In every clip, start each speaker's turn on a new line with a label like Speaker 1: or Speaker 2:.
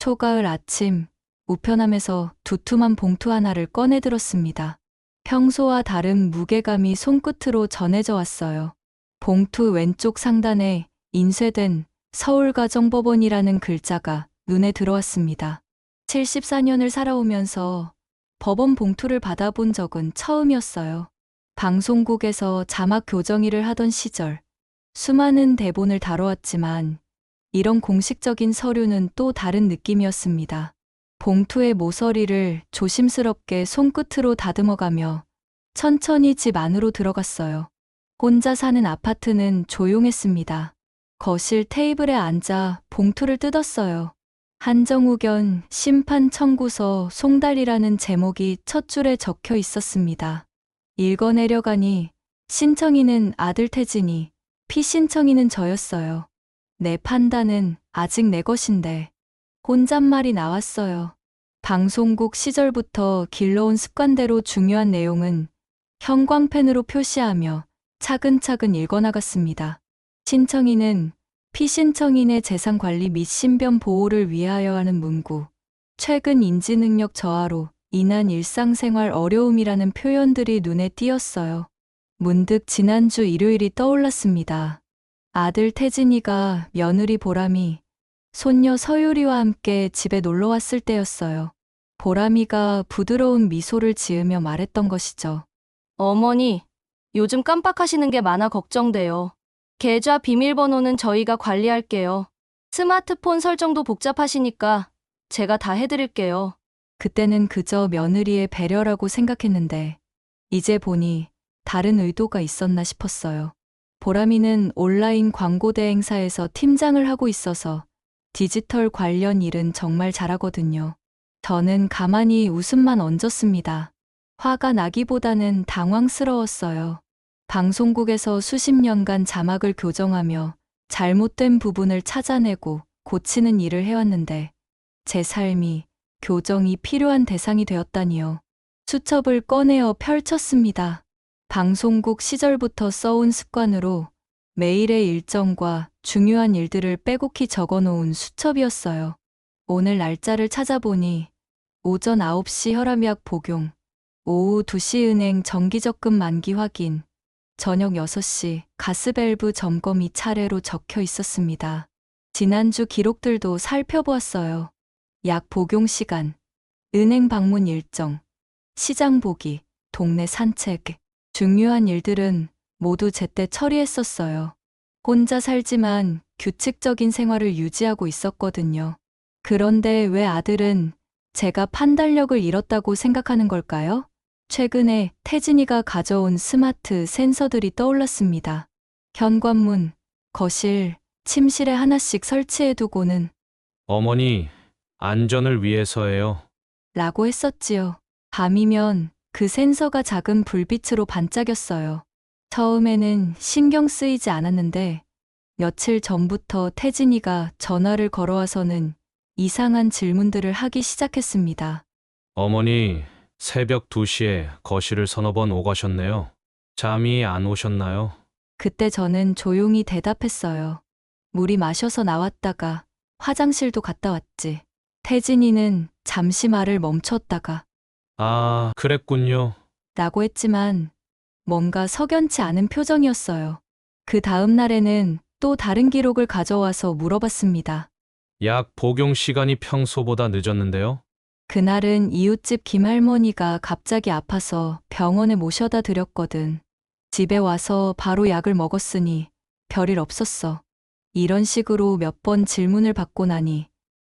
Speaker 1: 초가을 아침, 우편함에서 두툼한 봉투 하나를 꺼내 들었습니다. 평소와 다른 무게감이 손끝으로 전해져 왔어요. 봉투 왼쪽 상단에 인쇄된 서울가정법원이라는 글자가 눈에 들어왔습니다. 74년을 살아오면서 법원 봉투를 받아본 적은 처음이었어요. 방송국에서 자막 교정 일을 하던 시절 수많은 대본을 다뤄왔지만 이런 공식적인 서류는 또 다른 느낌이었습니다. 봉투의 모서리를 조심스럽게 손끝으로 다듬어가며 천천히 집 안으로 들어갔어요. 혼자 사는 아파트는 조용했습니다. 거실 테이블에 앉아 봉투를 뜯었어요. 한정우견 심판 청구서 송달이라는 제목이 첫 줄에 적혀 있었습니다. 읽어내려가니 신청인은 아들 태진이, 피신청인은 저였어요. 내 판단은 아직 내 것인데. 혼잣말이 나왔어요. 방송국 시절부터 길러온 습관대로 중요한 내용은 형광펜으로 표시하며 차근차근 읽어나갔습니다. 신청인은 피신청인의 재산관리 및 신변 보호를 위하여 하는 문구, 최근 인지능력 저하로 인한 일상생활 어려움이라는 표현들이 눈에 띄었어요. 문득 지난주 일요일이 떠올랐습니다. 아들 태진이가 며느리 보람이, 손녀 서유리와 함께 집에 놀러 왔을 때였어요. 보람이가 부드러운 미소를 지으며 말했던 것이죠.
Speaker 2: 어머니, 요즘 깜빡하시는 게 많아 걱정돼요. 계좌 비밀번호는 저희가 관리할게요. 스마트폰 설정도 복잡하시니까 제가 다 해드릴게요.
Speaker 1: 그때는 그저 며느리의 배려라고 생각했는데 이제 보니 다른 의도가 있었나 싶었어요. 보람이는 온라인 광고대 행사에서 팀장을 하고 있어서 디지털 관련 일은 정말 잘하거든요. 저는 가만히 웃음만 얹었습니다. 화가 나기보다는 당황스러웠어요. 방송국에서 수십 년간 자막을 교정하며 잘못된 부분을 찾아내고 고치는 일을 해왔는데 제 삶이 교정이 필요한 대상이 되었다니요. 수첩을 꺼내어 펼쳤습니다. 방송국 시절부터 써온 습관으로 매일의 일정과 중요한 일들을 빼곡히 적어놓은 수첩이었어요. 오늘 날짜를 찾아보니 오전 9시 혈압약 복용, 오후 2시 은행 정기적금 만기 확인, 저녁 6시 가스밸브 점검이 차례로 적혀 있었습니다. 지난주 기록들도 살펴보았어요. 약 복용 시간, 은행 방문 일정, 시장 보기, 동네 산책, 중요한 일들은 모두 제때 처리했었어요. 혼자 살지만 규칙적인 생활을 유지하고 있었거든요. 그런데 왜 아들은 제가 판단력을 잃었다고 생각하는 걸까요? 최근에 태진이가 가져온 스마트 센서들이 떠올랐습니다. 현관문, 거실, 침실에 하나씩 설치해두고는
Speaker 3: 어머니, 안전을 위해서예요.
Speaker 1: 라고 했었지요. 밤이면 그 센서가 작은 불빛으로 반짝였어요. 처음에는 신경 쓰이지 않았는데 며칠 전부터 태진이가 전화를 걸어와서는 이상한 질문들을 하기 시작했습니다.
Speaker 3: 어머니, 새벽 2시에 거실을 서너 번 오가셨네요. 잠이 안 오셨나요?
Speaker 1: 그때 저는 조용히 대답했어요. 물이 마셔서 나왔다가 화장실도 갔다 왔지. 태진이는 잠시 말을 멈췄다가
Speaker 3: 아, 그랬군요.
Speaker 1: 라고 했지만 뭔가 석연치 않은 표정이었어요. 그 다음 날에는 또 다른 기록을 가져와서 물어봤습니다.
Speaker 3: 약 복용 시간이 평소보다 늦었는데요?
Speaker 1: 그날은 이웃집 김할머니가 갑자기 아파서 병원에 모셔다 드렸거든. 집에 와서 바로 약을 먹었으니 별일 없었어. 이런 식으로 몇 번 질문을 받고 나니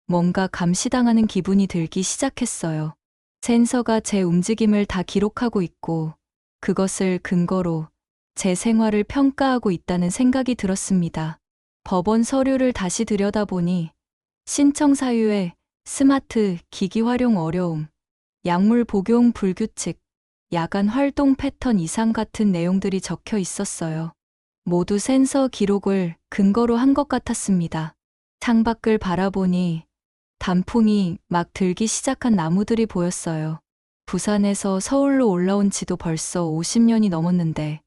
Speaker 1: 뭔가 감시당하는 기분이 들기 시작했어요. 센서가 제 움직임을 다 기록하고 있고 그것을 근거로 제 생활을 평가하고 있다는 생각이 들었습니다. 법원 서류를 다시 들여다보니 신청 사유에 스마트 기기 활용 어려움, 약물 복용 불규칙, 야간 활동 패턴 이상 같은 내용들이 적혀 있었어요. 모두 센서 기록을 근거로 한 것 같았습니다. 창밖을 바라보니 단풍이 막 들기 시작한 나무들이 보였어요. 부산에서 서울로 올라온 지도 벌써 50년이 넘었는데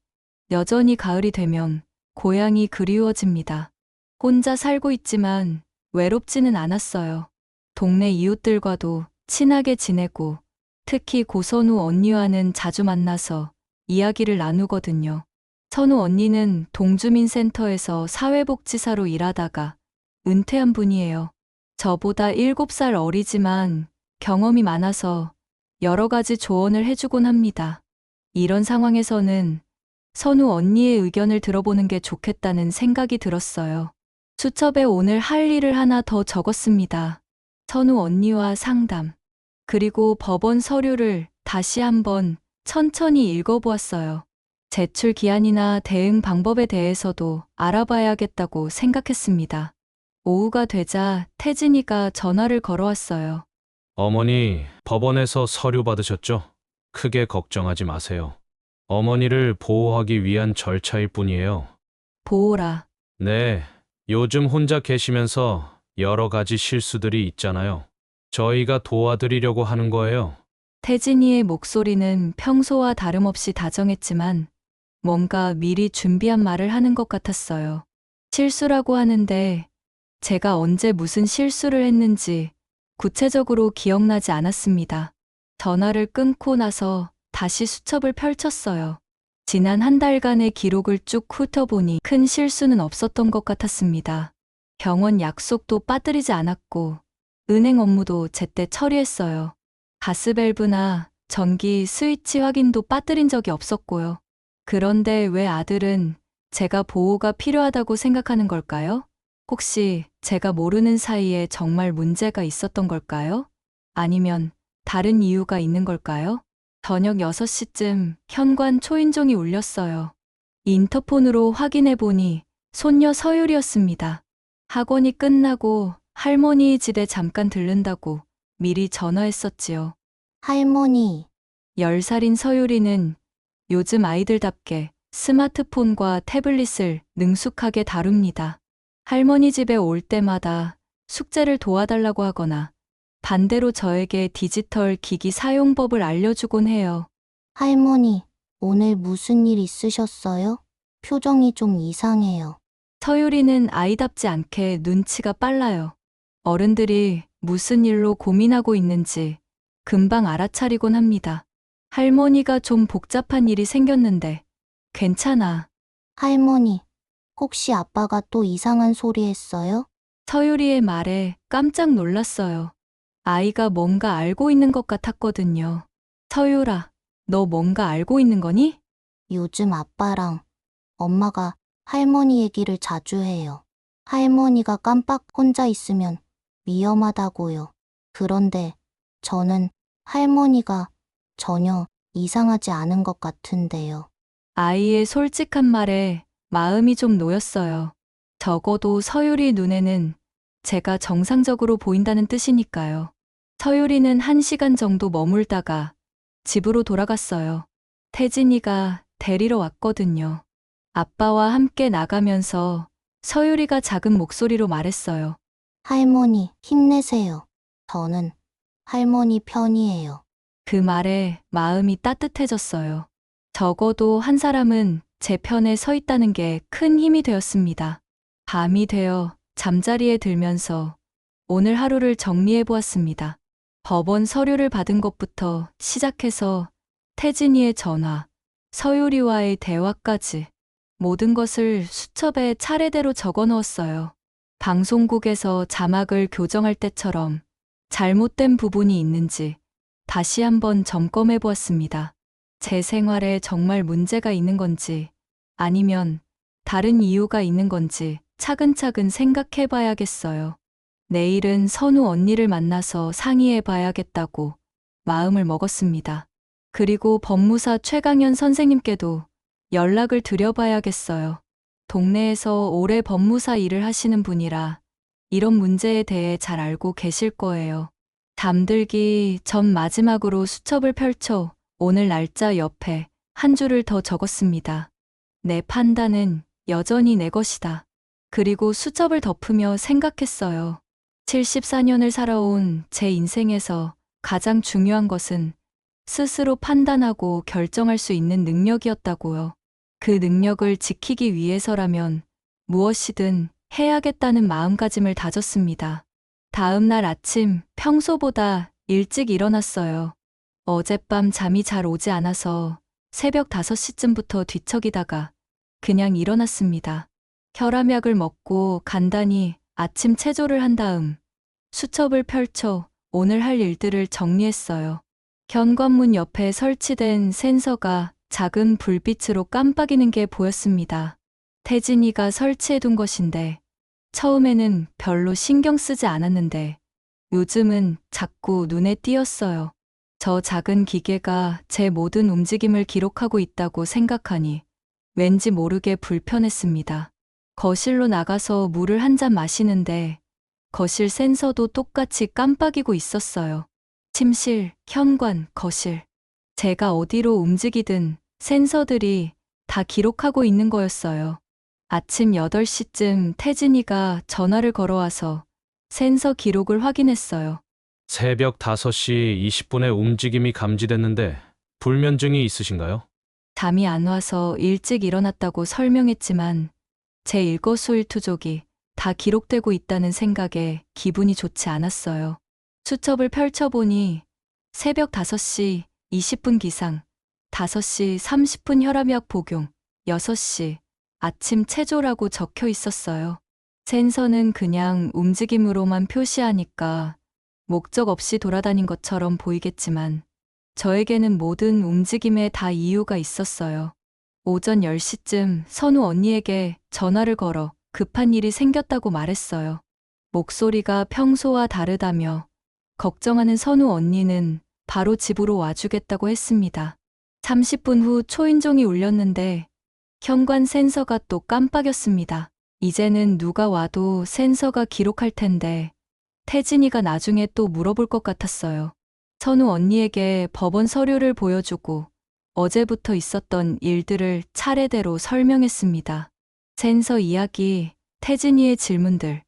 Speaker 1: 여전히 가을이 되면 고향이 그리워집니다. 혼자 살고 있지만 외롭지는 않았어요. 동네 이웃들과도 친하게 지내고 특히 고선우 언니와는 자주 만나서 이야기를 나누거든요. 선우 언니는 동주민센터에서 사회복지사로 일하다가 은퇴한 분이에요. 저보다 7살 어리지만 경험이 많아서 여러 가지 조언을 해주곤 합니다. 이런 상황에서는 선우 언니의 의견을 들어보는 게 좋겠다는 생각이 들었어요. 수첩에 오늘 할 일을 하나 더 적었습니다. 선우 언니와 상담. 그리고 법원 서류를 다시 한번 천천히 읽어보았어요. 제출 기한이나 대응 방법에 대해서도 알아봐야겠다고 생각했습니다. 오후가 되자 태진이가 전화를 걸어왔어요.
Speaker 3: 어머니, 법원에서 서류 받으셨죠? 크게 걱정하지 마세요. 어머니를 보호하기 위한 절차일 뿐이에요.
Speaker 1: 보호라.
Speaker 3: 네, 요즘 혼자 계시면서 여러 가지 실수들이 있잖아요. 저희가 도와드리려고 하는 거예요.
Speaker 1: 태진이의 목소리는 평소와 다름없이 다정했지만 뭔가 미리 준비한 말을 하는 것 같았어요. 실수라고 하는데 제가 언제 무슨 실수를 했는지 구체적으로 기억나지 않았습니다. 전화를 끊고 나서 다시 수첩을 펼쳤어요. 지난 한 달간의 기록을 쭉 훑어보니 큰 실수는 없었던 것 같았습니다. 병원 약속도 빠뜨리지 않았고 은행 업무도 제때 처리했어요. 가스밸브나 전기 스위치 확인도 빠뜨린 적이 없었고요. 그런데 왜 아들은 제가 보호가 필요하다고 생각하는 걸까요? 혹시 제가 모르는 사이에 정말 문제가 있었던 걸까요? 아니면 다른 이유가 있는 걸까요? 저녁 6시쯤 현관 초인종이 울렸어요. 인터폰으로 확인해 보니 손녀 서율이었습니다. 학원이 끝나고 할머니 집에 잠깐 들른다고 미리 전화했었지요.
Speaker 4: 할머니,
Speaker 1: 10살인 서율이는 요즘 아이들답게 스마트폰과 태블릿을 능숙하게 다룹니다. 할머니 집에 올 때마다 숙제를 도와달라고 하거나 반대로 저에게 디지털 기기 사용법을 알려주곤 해요.
Speaker 4: 할머니, 오늘 무슨 일 있으셨어요? 표정이 좀 이상해요.
Speaker 1: 서율이는 아이답지 않게 눈치가 빨라요. 어른들이 무슨 일로 고민하고 있는지 금방 알아차리곤 합니다. 할머니가 좀 복잡한 일이 생겼는데 괜찮아.
Speaker 4: 할머니, 혹시 아빠가 또 이상한 소리 했어요?
Speaker 1: 서율이의 말에 깜짝 놀랐어요. 아이가 뭔가 알고 있는 것 같았거든요. 서율아, 너 뭔가 알고 있는 거니?
Speaker 4: 요즘 아빠랑 엄마가 할머니 얘기를 자주 해요. 할머니가 깜빡 혼자 있으면 위험하다고요. 그런데 저는 할머니가 전혀 이상하지 않은 것 같은데요.
Speaker 1: 아이의 솔직한 말에 마음이 좀 놓였어요. 적어도 서율이 눈에는 제가 정상적으로 보인다는 뜻이니까요. 서율이는 1시간 정도 머물다가 집으로 돌아갔어요. 태진이가 데리러 왔거든요. 아빠와 함께 나가면서 서율이가 작은 목소리로 말했어요.
Speaker 4: 할머니, 힘내세요. 저는 할머니 편이에요.
Speaker 1: 그 말에 마음이 따뜻해졌어요. 적어도 한 사람은 제 편에 서 있다는 게 큰 힘이 되었습니다. 밤이 되어 잠자리에 들면서 오늘 하루를 정리해 보았습니다. 법원 서류를 받은 것부터 시작해서 태진이의 전화, 서율이와의 대화까지 모든 것을 수첩에 차례대로 적어 넣었어요. 방송국에서 자막을 교정할 때처럼 잘못된 부분이 있는지 다시 한번 점검해 보았습니다. 제 생활에 정말 문제가 있는 건지 아니면 다른 이유가 있는 건지 차근차근 생각해 봐야겠어요. 내일은 선우 언니를 만나서 상의해 봐야겠다고 마음을 먹었습니다. 그리고 법무사 최강현 선생님께도 연락을 드려봐야겠어요. 동네에서 오래 법무사 일을 하시는 분이라 이런 문제에 대해 잘 알고 계실 거예요. 잠들기 전 마지막으로 수첩을 펼쳐 오늘 날짜 옆에 한 줄을 더 적었습니다. 내 판단은 여전히 내 것이다. 그리고 수첩을 덮으며 생각했어요. 74년을 살아온 제 인생에서 가장 중요한 것은 스스로 판단하고 결정할 수 있는 능력이었다고요. 그 능력을 지키기 위해서라면 무엇이든 해야겠다는 마음가짐을 다졌습니다. 다음 날 아침 평소보다 일찍 일어났어요. 어젯밤 잠이 잘 오지 않아서 새벽 5시쯤부터 뒤척이다가 그냥 일어났습니다. 혈압약을 먹고 간단히 아침 체조를 한 다음 수첩을 펼쳐 오늘 할 일들을 정리했어요. 현관문 옆에 설치된 센서가 작은 불빛으로 깜빡이는 게 보였습니다. 태진이가 설치해둔 것인데 처음에는 별로 신경 쓰지 않았는데 요즘은 자꾸 눈에 띄었어요. 저 작은 기계가 제 모든 움직임을 기록하고 있다고 생각하니 왠지 모르게 불편했습니다. 거실로 나가서 물을 한 잔 마시는데 거실 센서도 똑같이 깜빡이고 있었어요. 침실, 현관, 거실. 제가 어디로 움직이든 센서들이 다 기록하고 있는 거였어요. 아침 8시쯤 태진이가 전화를 걸어와서 센서 기록을 확인했어요.
Speaker 3: 새벽 5시 20분에 움직임이 감지됐는데 불면증이 있으신가요?
Speaker 1: 잠이 안 와서 일찍 일어났다고 설명했지만 제 일거수일투족이 다 기록되고 있다는 생각에 기분이 좋지 않았어요. 수첩을 펼쳐보니 새벽 5시 20분 기상, 5시 30분 혈압약 복용, 6시 아침 체조라고 적혀 있었어요. 센서는 그냥 움직임으로만 표시하니까 목적 없이 돌아다닌 것처럼 보이겠지만 저에게는 모든 움직임에 다 이유가 있었어요. 오전 10시쯤 선우 언니에게 전화를 걸어 급한 일이 생겼다고 말했어요. 목소리가 평소와 다르다며 걱정하는 선우 언니는 바로 집으로 와주겠다고 했습니다. 30분 후 초인종이 울렸는데 현관 센서가 또 깜빡였습니다. 이제는 누가 와도 센서가 기록할 텐데 태진이가 나중에 또 물어볼 것 같았어요. 선우 언니에게 법원 서류를 보여주고 어제부터 있었던 일들을 차례대로 설명했습니다. 센서 이야기, 태진이의 질문들,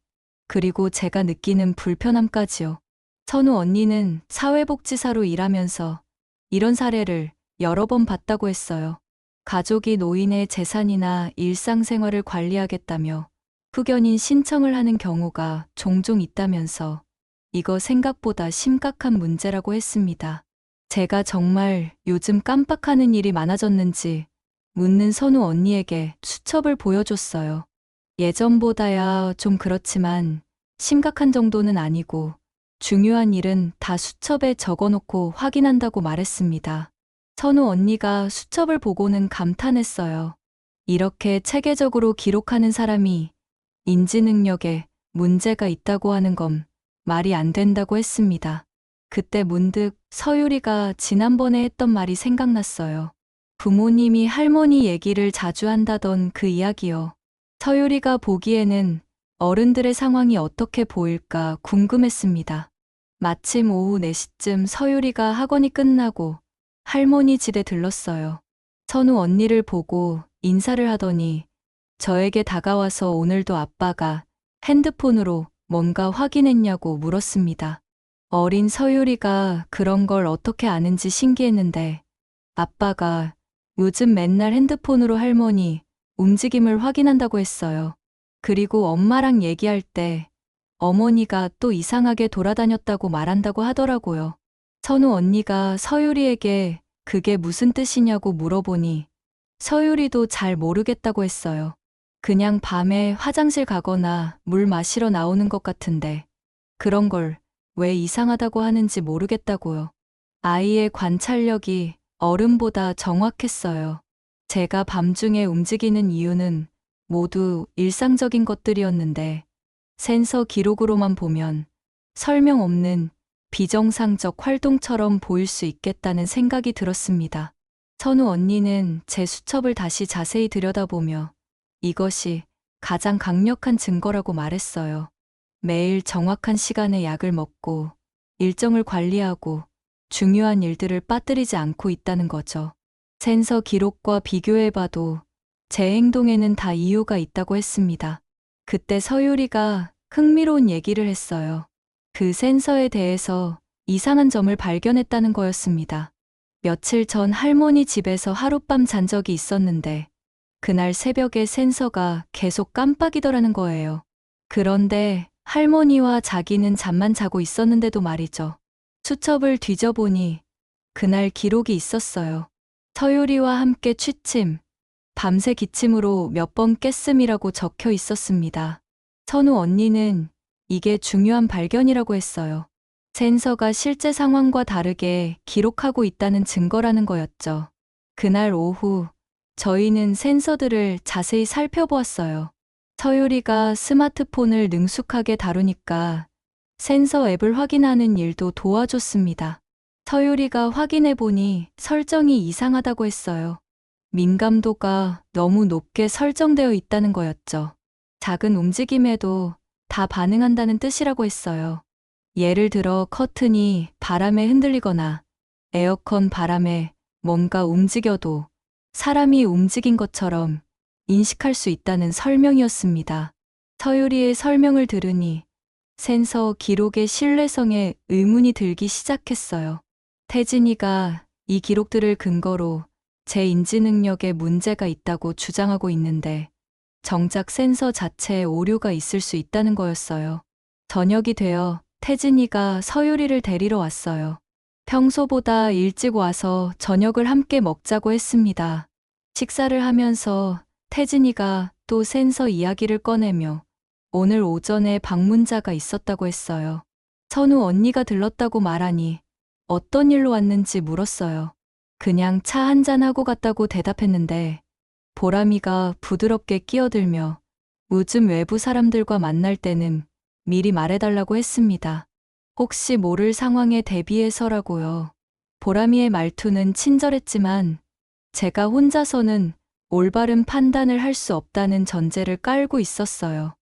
Speaker 1: 그리고 제가 느끼는 불편함까지요. 선우 언니는 사회복지사로 일하면서 이런 사례를 여러 번 봤다고 했어요. 가족이 노인의 재산이나 일상생활을 관리하겠다며 후견인 신청을 하는 경우가 종종 있다면서 이거 생각보다 심각한 문제라고 했습니다. 제가 정말 요즘 깜빡하는 일이 많아졌는지 묻는 선우 언니에게 수첩을 보여줬어요. 예전보다야 좀 그렇지만 심각한 정도는 아니고 중요한 일은 다 수첩에 적어놓고 확인한다고 말했습니다. 선우 언니가 수첩을 보고는 감탄했어요. 이렇게 체계적으로 기록하는 사람이 인지 능력에 문제가 있다고 하는 건 말이 안 된다고 했습니다. 그때 문득 서유리가 지난번에 했던 말이 생각났어요. 부모님이 할머니 얘기를 자주 한다던 그 이야기요. 서유리가 보기에는 어른들의 상황이 어떻게 보일까 궁금했습니다. 마침 오후 4시쯤 서유리가 학원이 끝나고 할머니 집에 들렀어요. 선우 언니를 보고 인사를 하더니 저에게 다가와서 오늘도 아빠가 핸드폰으로 뭔가 확인했냐고 물었습니다. 어린 서유리가 그런 걸 어떻게 아는지 신기했는데 아빠가 요즘 맨날 핸드폰으로 할머니 움직임을 확인한다고 했어요. 그리고 엄마랑 얘기할 때 어머니가 또 이상하게 돌아다녔다고 말한다고 하더라고요. 선우 언니가 서유리에게 그게 무슨 뜻이냐고 물어보니 서유리도 잘 모르겠다고 했어요. 그냥 밤에 화장실 가거나 물 마시러 나오는 것 같은데 그런 걸 왜 이상하다고 하는지 모르겠다고요. 아이의 관찰력이 어른보다 정확했어요. 제가 밤중에 움직이는 이유는 모두 일상적인 것들이었는데 센서 기록으로만 보면 설명 없는 비정상적 활동처럼 보일 수 있겠다는 생각이 들었습니다. 선우 언니는 제 수첩을 다시 자세히 들여다보며 이것이 가장 강력한 증거라고 말했어요. 매일 정확한 시간에 약을 먹고 일정을 관리하고 중요한 일들을 빠뜨리지 않고 있다는 거죠. 센서 기록과 비교해봐도 제 행동에는 다 이유가 있다고 했습니다. 그때 서유리가 흥미로운 얘기를 했어요. 그 센서에 대해서 이상한 점을 발견했다는 거였습니다. 며칠 전 할머니 집에서 하룻밤 잔 적이 있었는데 그날 새벽에 센서가 계속 깜빡이더라는 거예요. 그런데 할머니와 자기는 잠만 자고 있었는데도 말이죠. 수첩을 뒤져보니 그날 기록이 있었어요. 서유리와 함께 취침, 밤새 기침으로 몇 번 깼음이라고 적혀 있었습니다. 선우 언니는 이게 중요한 발견이라고 했어요. 센서가 실제 상황과 다르게 기록하고 있다는 증거라는 거였죠. 그날 오후 저희는 센서들을 자세히 살펴보았어요. 서유리가 스마트폰을 능숙하게 다루니까 센서 앱을 확인하는 일도 도와줬습니다. 서유리가 확인해 보니 설정이 이상하다고 했어요. 민감도가 너무 높게 설정되어 있다는 거였죠. 작은 움직임에도 다 반응한다는 뜻이라고 했어요. 예를 들어 커튼이 바람에 흔들리거나 에어컨 바람에 뭔가 움직여도 사람이 움직인 것처럼 인식할 수 있다는 설명이었습니다. 서유리의 설명을 들으니 센서 기록의 신뢰성에 의문이 들기 시작했어요. 태진이가 이 기록들을 근거로 제 인지 능력에 문제가 있다고 주장하고 있는데 정작 센서 자체에 오류가 있을 수 있다는 거였어요. 저녁이 되어 태진이가 서유리를 데리러 왔어요. 평소보다 일찍 와서 저녁을 함께 먹자고 했습니다. 식사를 하면서 태진이가 또 센서 이야기를 꺼내며 오늘 오전에 방문자가 있었다고 했어요. 선우 언니가 들렀다고 말하니 어떤 일로 왔는지 물었어요. 그냥 차 한잔하고 갔다고 대답했는데 보람이가 부드럽게 끼어들며 요즘 외부 사람들과 만날 때는 미리 말해달라고 했습니다. 혹시 모를 상황에 대비해서라고요. 보람이의 말투는 친절했지만 제가 혼자서는 올바른 판단을 할 수 없다는 전제를 깔고 있었어요.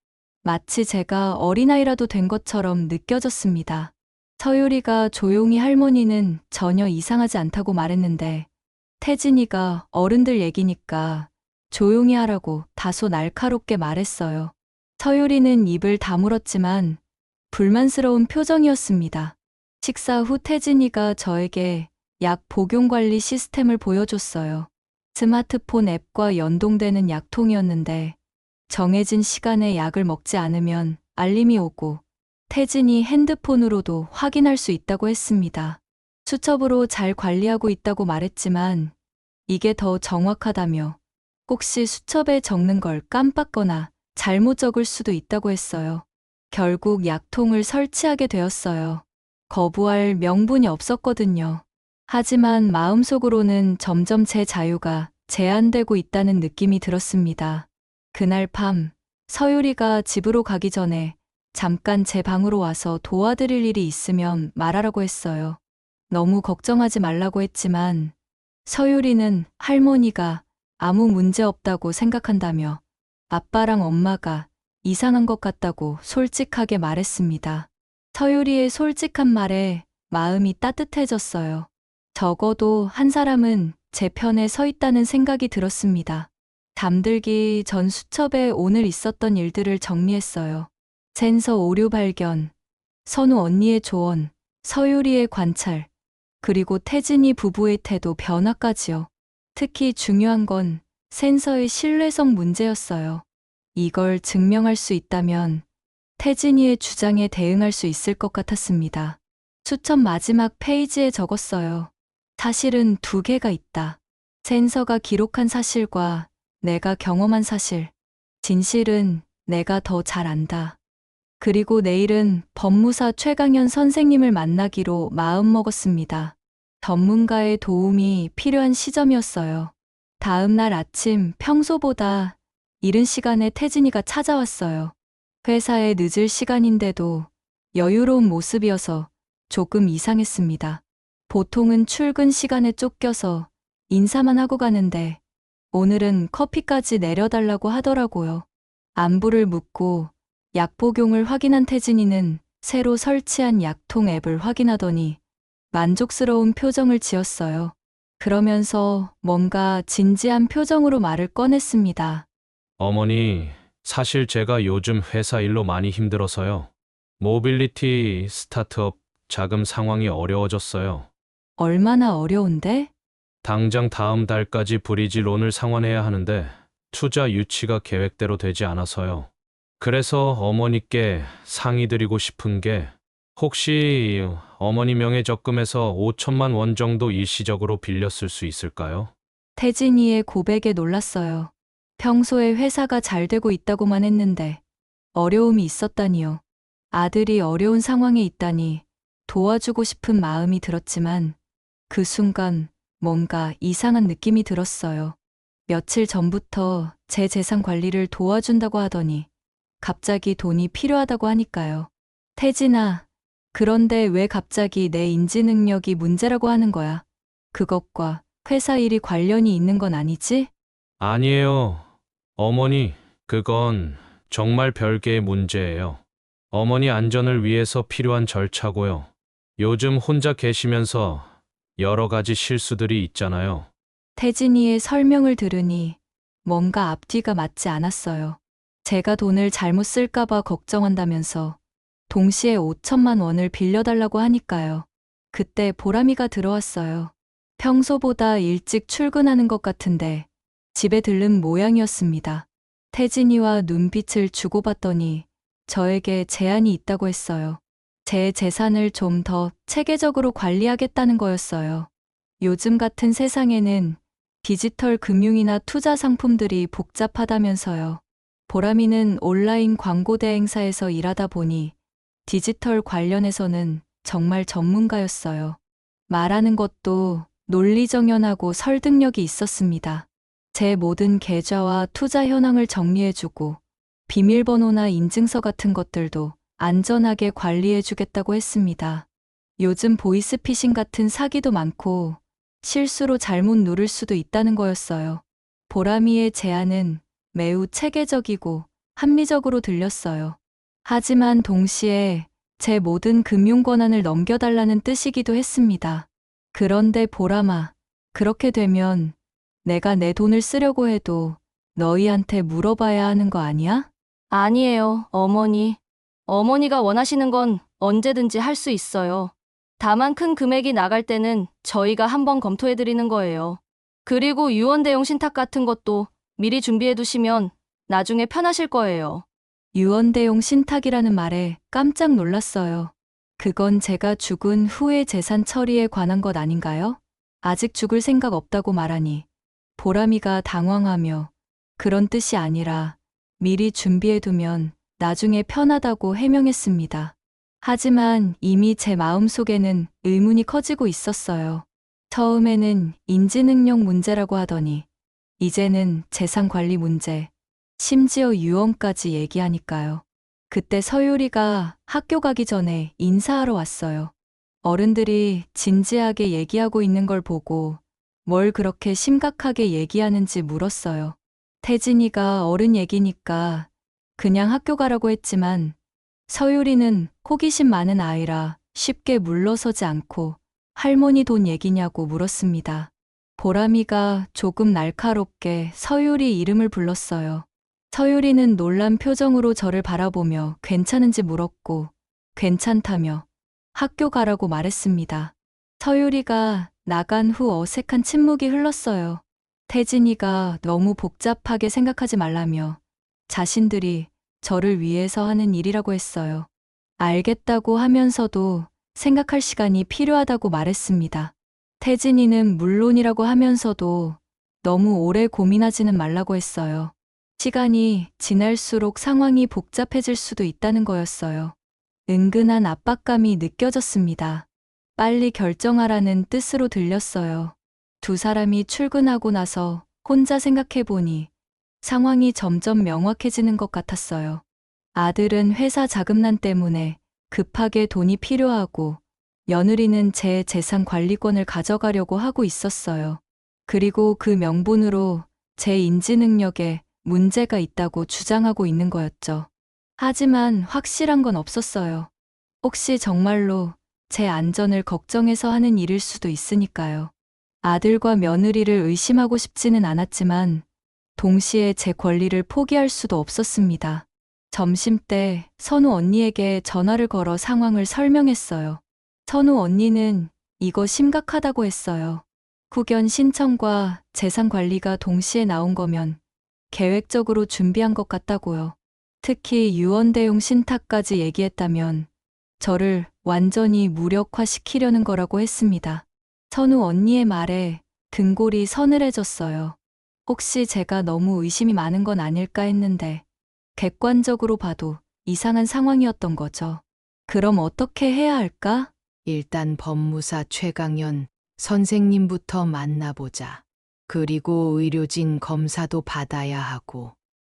Speaker 1: 마치 제가 어린아이라도 된 것처럼 느껴졌습니다. 서유리가 조용히 할머니는 전혀 이상하지 않다고 말했는데 태진이가 어른들 얘기니까 조용히 하라고 다소 날카롭게 말했어요. 서유리는 입을 다물었지만 불만스러운 표정이었습니다. 식사 후 태진이가 저에게 약 복용 관리 시스템을 보여줬어요. 스마트폰 앱과 연동되는 약통이었는데 정해진 시간에 약을 먹지 않으면 알림이 오고 태진이 핸드폰으로도 확인할 수 있다고 했습니다. 수첩으로 잘 관리하고 있다고 말했지만 이게 더 정확하다며 혹시 수첩에 적는 걸 깜빡거나 잘못 적을 수도 있다고 했어요. 결국 약통을 설치하게 되었어요. 거부할 명분이 없었거든요. 하지만 마음속으로는 점점 제 자유가 제한되고 있다는 느낌이 들었습니다. 그날 밤 서유리가 집으로 가기 전에 잠깐 제 방으로 와서 도와드릴 일이 있으면 말하라고 했어요. 너무 걱정하지 말라고 했지만 서유리는 할머니가 아무 문제 없다고 생각한다며 아빠랑 엄마가 이상한 것 같다고 솔직하게 말했습니다. 서유리의 솔직한 말에 마음이 따뜻해졌어요. 적어도 한 사람은 제 편에 서 있다는 생각이 들었습니다. 잠들기 전 수첩에 오늘 있었던 일들을 정리했어요. 센서 오류 발견, 선우 언니의 조언, 서유리의 관찰, 그리고 태진이 부부의 태도 변화까지요. 특히 중요한 건 센서의 신뢰성 문제였어요. 이걸 증명할 수 있다면 태진이의 주장에 대응할 수 있을 것 같았습니다. 수첩 마지막 페이지에 적었어요. 사실은 두 개가 있다. 센서가 기록한 사실과 내가 경험한 사실. 진실은 내가 더 잘 안다. 그리고 내일은 법무사 최강현 선생님을 만나기로 마음먹었습니다. 전문가의 도움이 필요한 시점이었어요. 다음 날 아침 평소보다 이른 시간에 태진이가 찾아왔어요. 회사에 늦을 시간인데도 여유로운 모습이어서 조금 이상했습니다. 보통은 출근 시간에 쫓겨서 인사만 하고 가는데 오늘은 커피까지 내려달라고 하더라고요. 안부를 묻고 약 복용을 확인한 태진이는 새로 설치한 약통 앱을 확인하더니 만족스러운 표정을 지었어요. 그러면서 뭔가 진지한 표정으로 말을 꺼냈습니다.
Speaker 3: 어머니, 사실 제가 요즘 회사 일로 많이 힘들어서요. 모빌리티 스타트업 자금 상황이 어려워졌어요.
Speaker 1: 얼마나 어려운데?
Speaker 3: 당장 다음 달까지 브리지 론을 상환해야 하는데 투자 유치가 계획대로 되지 않아서요. 그래서 어머니께 상의드리고 싶은 게 혹시 어머니 명의 적금에서 5천만 원 정도 일시적으로 빌렸을 수 있을까요?
Speaker 1: 태진이의 고백에 놀랐어요. 평소에 회사가 잘 되고 있다고만 했는데 어려움이 있었다니요. 아들이 어려운 상황에 있다니 도와주고 싶은 마음이 들었지만 그 순간 뭔가 이상한 느낌이 들었어요. 며칠 전부터 제 재산 관리를 도와준다고 하더니 갑자기 돈이 필요하다고 하니까요. 태진아, 그런데 왜 갑자기 내 인지 능력이 문제라고 하는 거야? 그것과 회사 일이 관련이 있는 건 아니지?
Speaker 3: 아니에요. 어머니, 그건 정말 별개의 문제예요. 어머니 안전을 위해서 필요한 절차고요. 요즘 혼자 계시면서 여러 가지 실수들이 있잖아요.
Speaker 1: 태진이의 설명을 들으니 뭔가 앞뒤가 맞지 않았어요. 제가 돈을 잘못 쓸까봐 걱정한다면서 동시에 5천만 원을 빌려달라고 하니까요. 그때 보람이가 들어왔어요. 평소보다 일찍 출근하는 것 같은데 집에 들른 모양이었습니다. 태진이와 눈빛을 주고받더니 저에게 제안이 있다고 했어요. 제 재산을 좀 더 체계적으로 관리하겠다는 거였어요. 요즘 같은 세상에는 디지털 금융이나 투자 상품들이 복잡하다면서요. 보람이는 온라인 광고 대행사에서 일하다 보니 디지털 관련해서는 정말 전문가였어요. 말하는 것도 논리정연하고 설득력이 있었습니다. 제 모든 계좌와 투자 현황을 정리해주고 비밀번호나 인증서 같은 것들도 안전하게 관리해주겠다고 했습니다. 요즘 보이스피싱 같은 사기도 많고 실수로 잘못 누를 수도 있다는 거였어요. 보람이의 제안은 매우 체계적이고 합리적으로 들렸어요. 하지만 동시에 제 모든 금융 권한을 넘겨달라는 뜻이기도 했습니다. 그런데 보람아, 그렇게 되면 내가 내 돈을 쓰려고 해도 너희한테 물어봐야 하는 거 아니야?
Speaker 2: 아니에요, 어머니. 어머니가 원하시는 건 언제든지 할 수 있어요. 다만 큰 금액이 나갈 때는 저희가 한번 검토해드리는 거예요. 그리고 유언 대용 신탁 같은 것도 미리 준비해두시면 나중에 편하실 거예요.
Speaker 1: 유언대용 신탁이라는 말에 깜짝 놀랐어요. 그건 제가 죽은 후의 재산 처리에 관한 것 아닌가요? 아직 죽을 생각 없다고 말하니 보람이가 당황하며 그런 뜻이 아니라 미리 준비해두면 나중에 편하다고 해명했습니다. 하지만 이미 제 마음속에는 의문이 커지고 있었어요. 처음에는 인지능력 문제라고 하더니 이제는 재산 관리 문제, 심지어 유언까지 얘기하니까요. 그때 서유리가 학교 가기 전에 인사하러 왔어요. 어른들이 진지하게 얘기하고 있는 걸 보고 뭘 그렇게 심각하게 얘기하는지 물었어요. 태진이가 어른 얘기니까 그냥 학교 가라고 했지만 서유리는 호기심 많은 아이라 쉽게 물러서지 않고 할머니 돈 얘기냐고 물었습니다. 보람이가 조금 날카롭게 서유리 이름을 불렀어요. 서유리는 놀란 표정으로 저를 바라보며 괜찮은지 물었고 괜찮다며 학교 가라고 말했습니다. 서유리가 나간 후 어색한 침묵이 흘렀어요. 태진이가 너무 복잡하게 생각하지 말라며 자신들이 저를 위해서 하는 일이라고 했어요. 알겠다고 하면서도 생각할 시간이 필요하다고 말했습니다. 태진이는 물론이라고 하면서도 너무 오래 고민하지는 말라고 했어요. 시간이 지날수록 상황이 복잡해질 수도 있다는 거였어요. 은근한 압박감이 느껴졌습니다. 빨리 결정하라는 뜻으로 들렸어요. 두 사람이 출근하고 나서 혼자 생각해보니 상황이 점점 명확해지는 것 같았어요. 아들은 회사 자금난 때문에 급하게 돈이 필요하고 며느리는 제 재산 관리권을 가져가려고 하고 있었어요. 그리고 그 명분으로 제 인지 능력에 문제가 있다고 주장하고 있는 거였죠. 하지만 확실한 건 없었어요. 혹시 정말로 제 안전을 걱정해서 하는 일일 수도 있으니까요. 아들과 며느리를 의심하고 싶지는 않았지만 동시에 제 권리를 포기할 수도 없었습니다. 점심때 선우 언니에게 전화를 걸어 상황을 설명했어요. 선우 언니는 이거 심각하다고 했어요. 후견 신청과 재산 관리가 동시에 나온 거면 계획적으로 준비한 것 같다고요. 특히 유언대용 신탁까지 얘기했다면 저를 완전히 무력화시키려는 거라고 했습니다. 선우 언니의 말에 등골이 서늘해졌어요. 혹시 제가 너무 의심이 많은 건 아닐까 했는데 객관적으로 봐도 이상한 상황이었던 거죠. 그럼 어떻게 해야 할까?
Speaker 5: 일단 법무사 최강현 선생님부터 만나보자. 그리고 의료진 검사도 받아야 하고.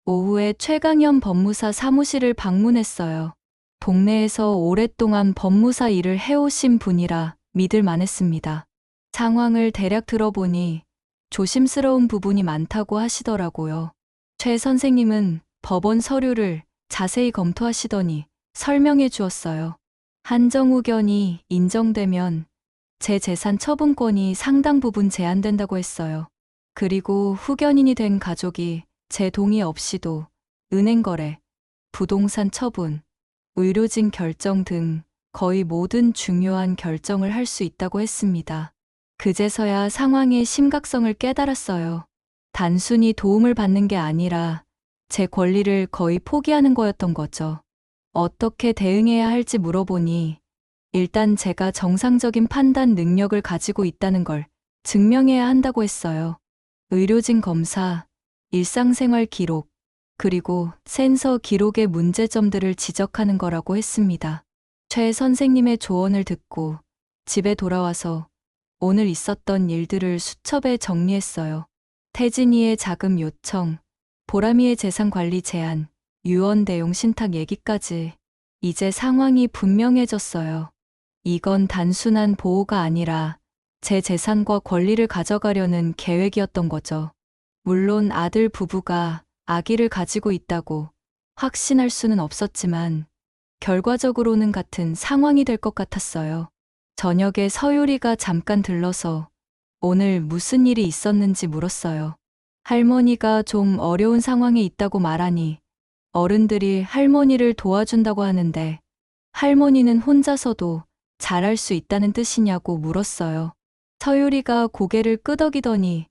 Speaker 1: 오후에 최강현 법무사 사무실을 방문했어요. 동네에서 오랫동안 법무사 일을 해오신 분이라 믿을 만했습니다. 상황을 대략 들어보니 조심스러운 부분이 많다고 하시더라고요. 최 선생님은 법원 서류를 자세히 검토하시더니 설명해 주었어요. 한정 후견이 인정되면 제 재산 처분권이 상당 부분 제한된다고 했어요. 그리고 후견인이 된 가족이 제 동의 없이도 은행 거래, 부동산 처분, 의료진 결정 등 거의 모든 중요한 결정을 할 수 있다고 했습니다. 그제서야 상황의 심각성을 깨달았어요. 단순히 도움을 받는 게 아니라 제 권리를 거의 포기하는 거였던 거죠. 어떻게 대응해야 할지 물어보니 일단 제가 정상적인 판단 능력을 가지고 있다는 걸 증명해야 한다고 했어요. 의료진 검사, 일상생활 기록, 그리고 센서 기록의 문제점들을 지적하는 거라고 했습니다. 최 선생님의 조언을 듣고 집에 돌아와서 오늘 있었던 일들을 수첩에 정리했어요. 태진이의 자금 요청, 보람이의 재산 관리 제한, 유언 대용 신탁 얘기까지 이제 상황이 분명해졌어요. 이건 단순한 보호가 아니라 제 재산과 권리를 가져가려는 계획이었던 거죠. 물론 아들 부부가 아기를 가지고 있다고 확신할 수는 없었지만 결과적으로는 같은 상황이 될 것 같았어요. 저녁에 서유리가 잠깐 들러서 오늘 무슨 일이 있었는지 물었어요. 할머니가 좀 어려운 상황에 있다고 말하니 어른들이 할머니를 도와준다고 하는데 할머니는 혼자서도 잘할 수 있다는 뜻이냐고 물었어요. 서유리가 고개를 끄덕이더니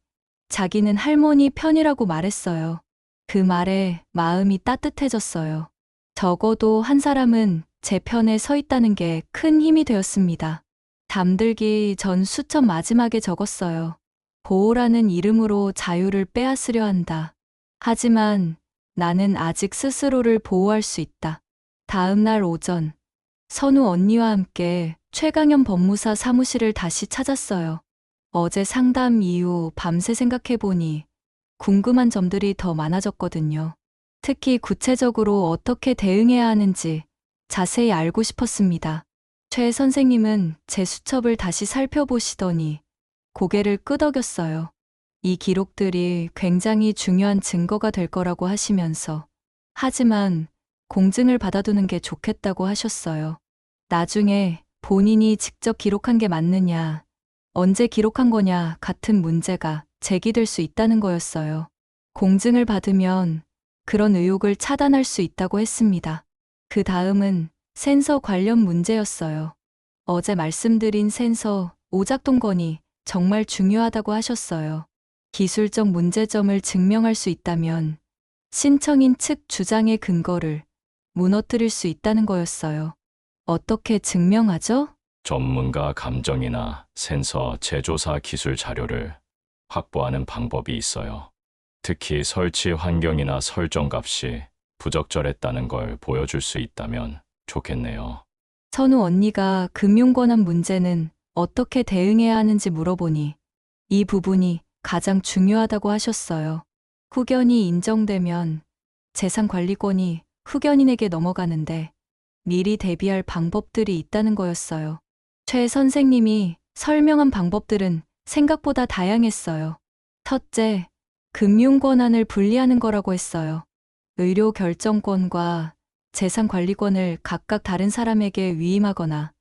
Speaker 1: 자기는 할머니 편이라고 말했어요. 그 말에 마음이 따뜻해졌어요. 적어도 한 사람은 제 편에 서 있다는 게 큰 힘이 되었습니다. 잠들기 전 수첩 마지막에 적었어요. 보호라는 이름으로 자유를 빼앗으려 한다. 하지만 나는 아직 스스로를 보호할 수 있다. 다음 날 오전, 선우 언니와 함께 최강현 법무사 사무실을 다시 찾았어요. 어제 상담 이후 밤새 생각해보니 궁금한 점들이 더 많아졌거든요. 특히 구체적으로 어떻게 대응해야 하는지 자세히 알고 싶었습니다. 최 선생님은 제 수첩을 다시 살펴보시더니 고개를 끄덕였어요. 이 기록들이 굉장히 중요한 증거가 될 거라고 하시면서 하지만 공증을 받아두는 게 좋겠다고 하셨어요. 나중에 본인이 직접 기록한 게 맞느냐, 언제 기록한 거냐 같은 문제가 제기될 수 있다는 거였어요. 공증을 받으면 그런 의혹을 차단할 수 있다고 했습니다. 그 다음은 센서 관련 문제였어요. 어제 말씀드린 센서 오작동 건이 정말 중요하다고 하셨어요. 기술적 문제점을 증명할 수 있다면 신청인 측 주장의 근거를 무너뜨릴 수 있다는 거였어요. 어떻게 증명하죠?
Speaker 6: 전문가 감정이나 센서 제조사 기술 자료를 확보하는 방법이 있어요. 특히 설치 환경이나 설정 값이 부적절했다는 걸 보여줄 수 있다면 좋겠네요.
Speaker 1: 선우 언니가 금융권한 문제는 어떻게 대응해야 하는지 물어보니 이 부분이 가장 중요하다고 하셨어요. 후견이 인정되면 재산 관리권이 후견인에게 넘어가는데 미리 대비할 방법들이 있다는 거였어요. 최 선생님이 설명한 방법들은 생각보다 다양했어요. 첫째, 금융 권한을 분리하는 거라고 했어요. 의료 결정권과 재산 관리권을 각각 다른 사람에게 위임하거나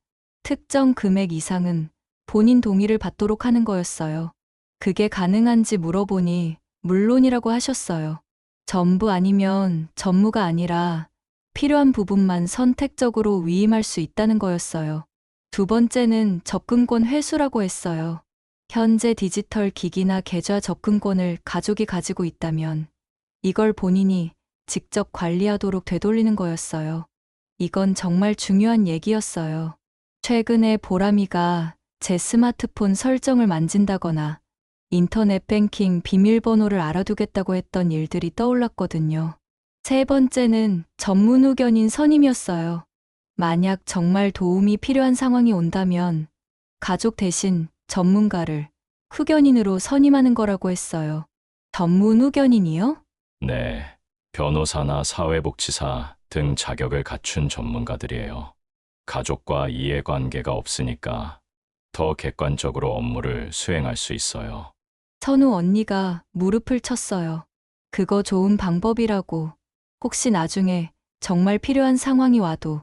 Speaker 1: 특정 금액 이상은 본인 동의를 받도록 하는 거였어요. 그게 가능한지 물어보니 물론이라고 하셨어요. 전부 아니면 전무가 아니라 필요한 부분만 선택적으로 위임할 수 있다는 거였어요. 두 번째는 접근권 회수라고 했어요. 현재 디지털 기기나 계좌 접근권을 가족이 가지고 있다면 이걸 본인이 직접 관리하도록 되돌리는 거였어요. 이건 정말 중요한 얘기였어요. 최근에 보람이가 제 스마트폰 설정을 만진다거나 인터넷 뱅킹 비밀번호를 알아두겠다고 했던 일들이 떠올랐거든요. 세 번째는 전문 의견인 선임이었어요. 만약 정말 도움이 필요한 상황이 온다면 가족 대신 전문가를 후견인으로 선임하는 거라고 했어요. 전문 후견인이요?
Speaker 6: 네, 변호사나 사회복지사 등 자격을 갖춘 전문가들이에요. 가족과 이해관계가 없으니까 더 객관적으로 업무를 수행할 수 있어요.
Speaker 1: 선우 언니가 무릎을 쳤어요. 그거 좋은 방법이라고. 혹시 나중에 정말 필요한 상황이 와도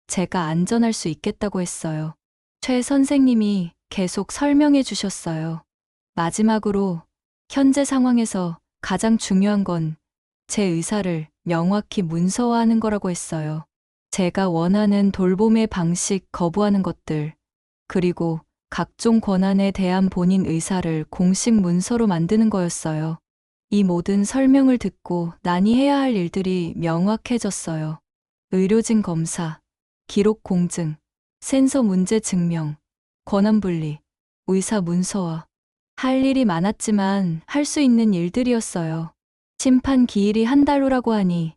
Speaker 1: 제가 안전할 수 있겠다고 했어요. 최 선생님이 계속 설명해 주셨어요. 마지막으로 현재 상황에서 가장 중요한 건 제 의사를 명확히 문서화하는 거라고 했어요. 제가 원하는 돌봄의 방식 거부하는 것들, 그리고 각종 권한에 대한 본인 의사를 공식 문서로 만드는 거였어요. 이 모든 설명을 듣고 나니 해야 할 일들이 명확해졌어요. 의료진 검사, 기록 공증, 센서 문제 증명, 권한 분리, 의사 문서화. 할 일이 많았지만 할 수 있는 일들이었어요. 심판 기일이 한 달 후라고 하니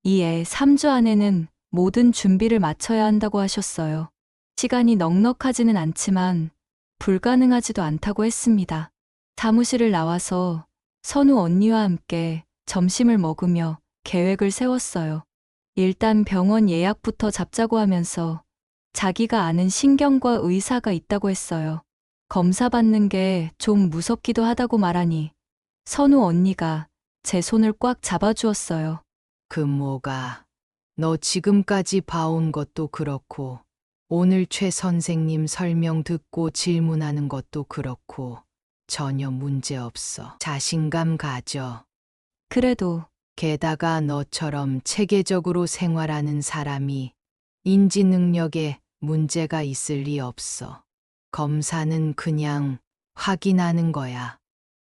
Speaker 1: 이에 3주 안에는 모든 준비를 마쳐야 한다고 하셨어요. 시간이 넉넉하지는 않지만 불가능하지도 않다고 했습니다. 사무실을 나와서 선우 언니와 함께 점심을 먹으며 계획을 세웠어요. 일단 병원 예약부터 잡자고 하면서 자기가 아는 신경과 의사가 있다고 했어요. 검사 받는 게 좀 무섭기도 하다고 말하니 선우 언니가 제 손을 꽉 잡아주었어요.
Speaker 5: 금모가 너 지금까지 봐온 것도 그렇고 오늘 최 선생님 설명 듣고 질문하는 것도 그렇고 전혀 문제 없어. 자신감 가져.
Speaker 1: 그래도
Speaker 5: 게다가 너처럼 체계적으로 생활하는 사람이 인지 능력에 문제가 있을 리 없어. 검사는 그냥 확인하는 거야.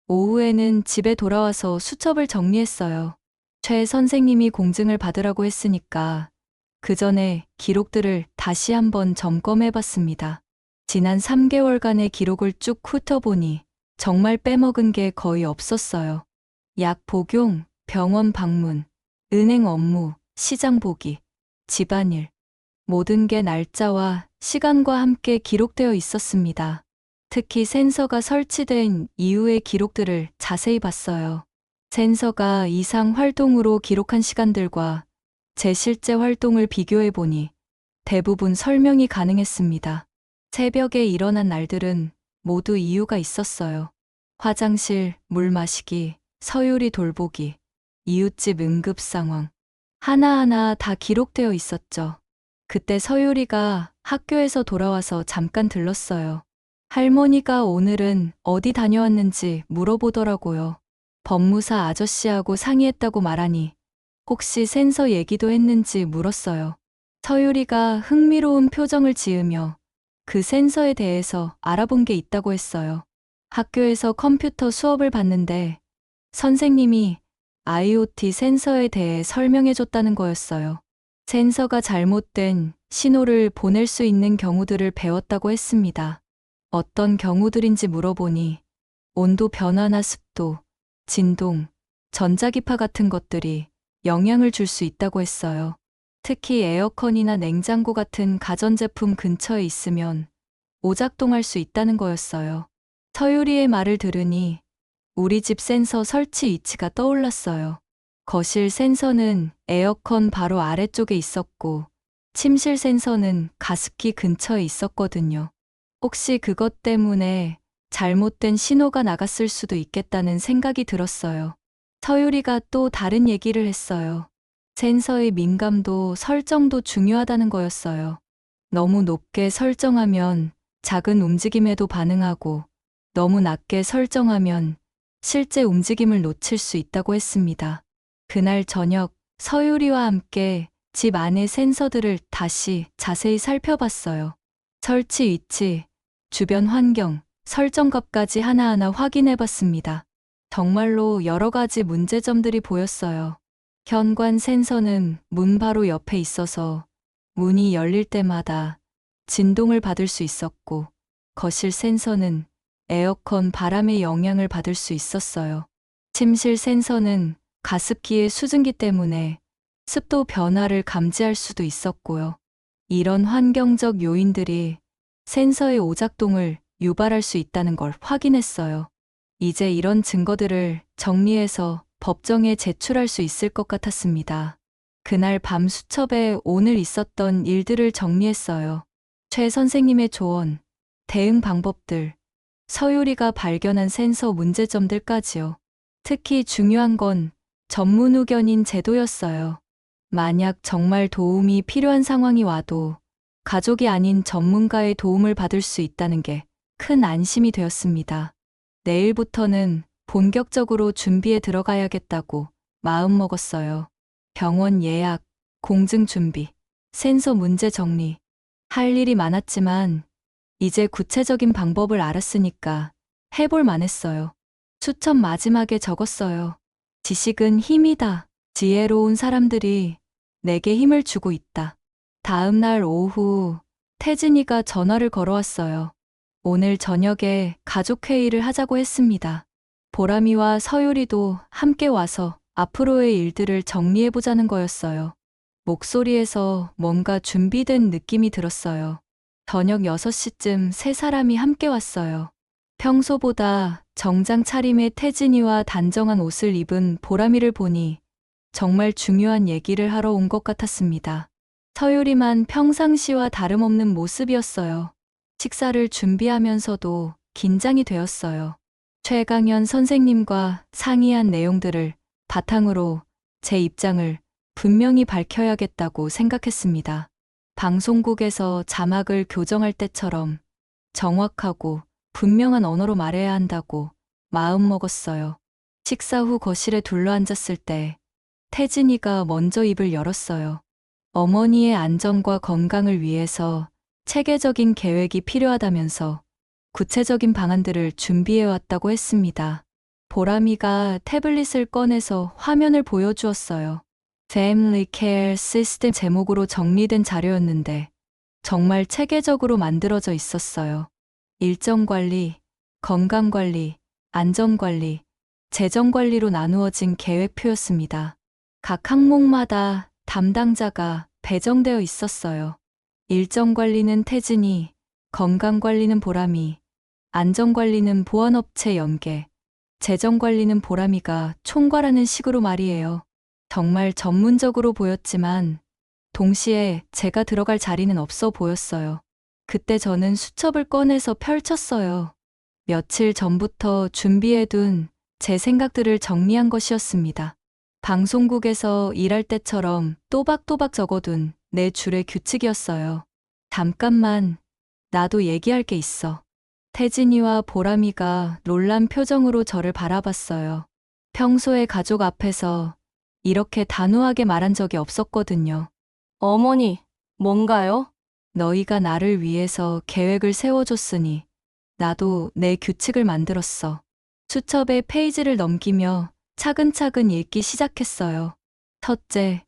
Speaker 1: 오후에는 집에 돌아와서 수첩을 정리했어요. 최 선생님이 공증을 받으라고 했으니까 그 전에 기록들을 다시 한번 점검해 봤습니다. 지난 3개월간의 기록을 쭉 훑어보니 정말 빼먹은 게 거의 없었어요. 약 복용, 병원 방문, 은행 업무, 시장 보기, 집안일. 모든 게 날짜와 시간과 함께 기록되어 있었습니다. 특히 센서가 설치된 이후의 기록들을 자세히 봤어요. 센서가 이상 활동으로 기록한 시간들과 제 실제 활동을 비교해 보니 대부분 설명이 가능했습니다. 새벽에 일어난 날들은 모두 이유가 있었어요. 화장실, 물 마시기, 서유리 돌보기, 이웃집 응급 상황. 하나하나 다 기록되어 있었죠. 그때 서유리가 학교에서 돌아와서 잠깐 들렀어요. 할머니가 오늘은 어디 다녀왔는지 물어보더라고요. 법무사 아저씨하고 상의했다고 말하니 혹시 센서 얘기도 했는지 물었어요. 서유리가 흥미로운 표정을 지으며 그 센서에 대해서 알아본 게 있다고 했어요. 학교에서 컴퓨터 수업을 받는데 선생님이 IoT 센서에 대해 설명해 줬다는 거였어요. 센서가 잘못된 신호를 보낼 수 있는 경우들을 배웠다고 했습니다. 어떤 경우들인지 물어보니 온도 변화나 습도, 진동, 전자기파 같은 것들이 영향을 줄 수 있다고 했어요. 특히 에어컨이나 냉장고 같은 가전제품 근처에 있으면 오작동할 수 있다는 거였어요. 서유리의 말을 들으니 우리 집 센서 설치 위치가 떠올랐어요. 거실 센서는 에어컨 바로 아래쪽에 있었고 침실 센서는 가습기 근처에 있었거든요. 혹시 그것 때문에 잘못된 신호가 나갔을 수도 있겠다는 생각이 들었어요. 서유리가 또 다른 얘기를 했어요. 센서의 민감도 설정도 중요하다는 거였어요. 너무 높게 설정하면 작은 움직임에도 반응하고 너무 낮게 설정하면 실제 움직임을 놓칠 수 있다고 했습니다. 그날 저녁 서유리와 함께 집 안의 센서들을 다시 자세히 살펴봤어요. 설치 위치, 주변 환경, 설정값까지 하나하나 확인해 봤습니다. 정말로 여러 가지 문제점들이 보였어요. 현관 센서는 문 바로 옆에 있어서 문이 열릴 때마다 진동을 받을 수 있었고, 거실 센서는 에어컨 바람의 영향을 받을 수 있었어요. 침실 센서는 가습기의 수증기 때문에 습도 변화를 감지할 수도 있었고요. 이런 환경적 요인들이 센서의 오작동을 유발할 수 있다는 걸 확인했어요. 이제 이런 증거들을 정리해서 법정에 제출할 수 있을 것 같았습니다. 그날 밤 수첩에 오늘 있었던 일들을 정리했어요. 최 선생님의 조언, 대응 방법들, 서유리가 발견한 센서 문제점들까지요. 특히 중요한 건 전문 의견인 제도였어요. 만약 정말 도움이 필요한 상황이 와도 가족이 아닌 전문가의 도움을 받을 수 있다는 게 큰 안심이 되었습니다. 내일부터는 본격적으로 준비에 들어가야겠다고 마음먹었어요. 병원 예약, 공증 준비, 센서 문제 정리. 할 일이 많았지만 이제 구체적인 방법을 알았으니까 해볼 만했어요. 수첩 마지막에 적었어요. 지식은 힘이다. 지혜로운 사람들이 내게 힘을 주고 있다. 다음 날 오후 태진이가 전화를 걸어왔어요. 오늘 저녁에 가족회의를 하자고 했습니다. 보람이와 서유리도 함께 와서 앞으로의 일들을 정리해보자는 거였어요. 목소리에서 뭔가 준비된 느낌이 들었어요. 저녁 6시쯤 세 사람이 함께 왔어요. 평소보다 정장 차림의 태진이와 단정한 옷을 입은 보람이를 보니 정말 중요한 얘기를 하러 온 것 같았습니다. 서유리만 평상시와 다름없는 모습이었어요. 식사를 준비하면서도 긴장이 되었어요. 최강현 선생님과 상의한 내용들을 바탕으로 제 입장을 분명히 밝혀야겠다고 생각했습니다. 방송국에서 자막을 교정할 때처럼 정확하고 분명한 언어로 말해야 한다고 마음먹었어요. 식사 후 거실에 둘러앉았을 때 태진이가 먼저 입을 열었어요. 어머니의 안전과 건강을 위해서 체계적인 계획이 필요하다면서 구체적인 방안들을 준비해왔다고 했습니다. 보람이가 태블릿을 꺼내서 화면을 보여주었어요. Family Care System 제목으로 정리된 자료였는데 정말 체계적으로 만들어져 있었어요. 일정관리, 건강관리, 안전관리, 재정관리로 나누어진 계획표였습니다. 각 항목마다 담당자가 배정되어 있었어요. 일정관리는 태진이, 건강관리는 보람이, 안전관리는 보안업체 연계, 재정관리는 보람이가 총괄하는 식으로 말이에요. 정말 전문적으로 보였지만 동시에 제가 들어갈 자리는 없어 보였어요. 그때 저는 수첩을 꺼내서 펼쳤어요. 며칠 전부터 준비해둔 제 생각들을 정리한 것이었습니다. 방송국에서 일할 때처럼 또박또박 적어둔 내 줄의 규칙이었어요. 잠깐만, 나도 얘기할 게 있어. 태진이와 보람이가 놀란 표정으로 저를 바라봤어요. 평소에 가족 앞에서 이렇게 단호하게 말한 적이 없었거든요.
Speaker 2: 어머니, 뭔가요?
Speaker 1: 너희가 나를 위해서 계획을 세워줬으니 나도 내 규칙을 만들었어. 수첩에 페이지를 넘기며 차근차근 읽기 시작했어요. 첫째,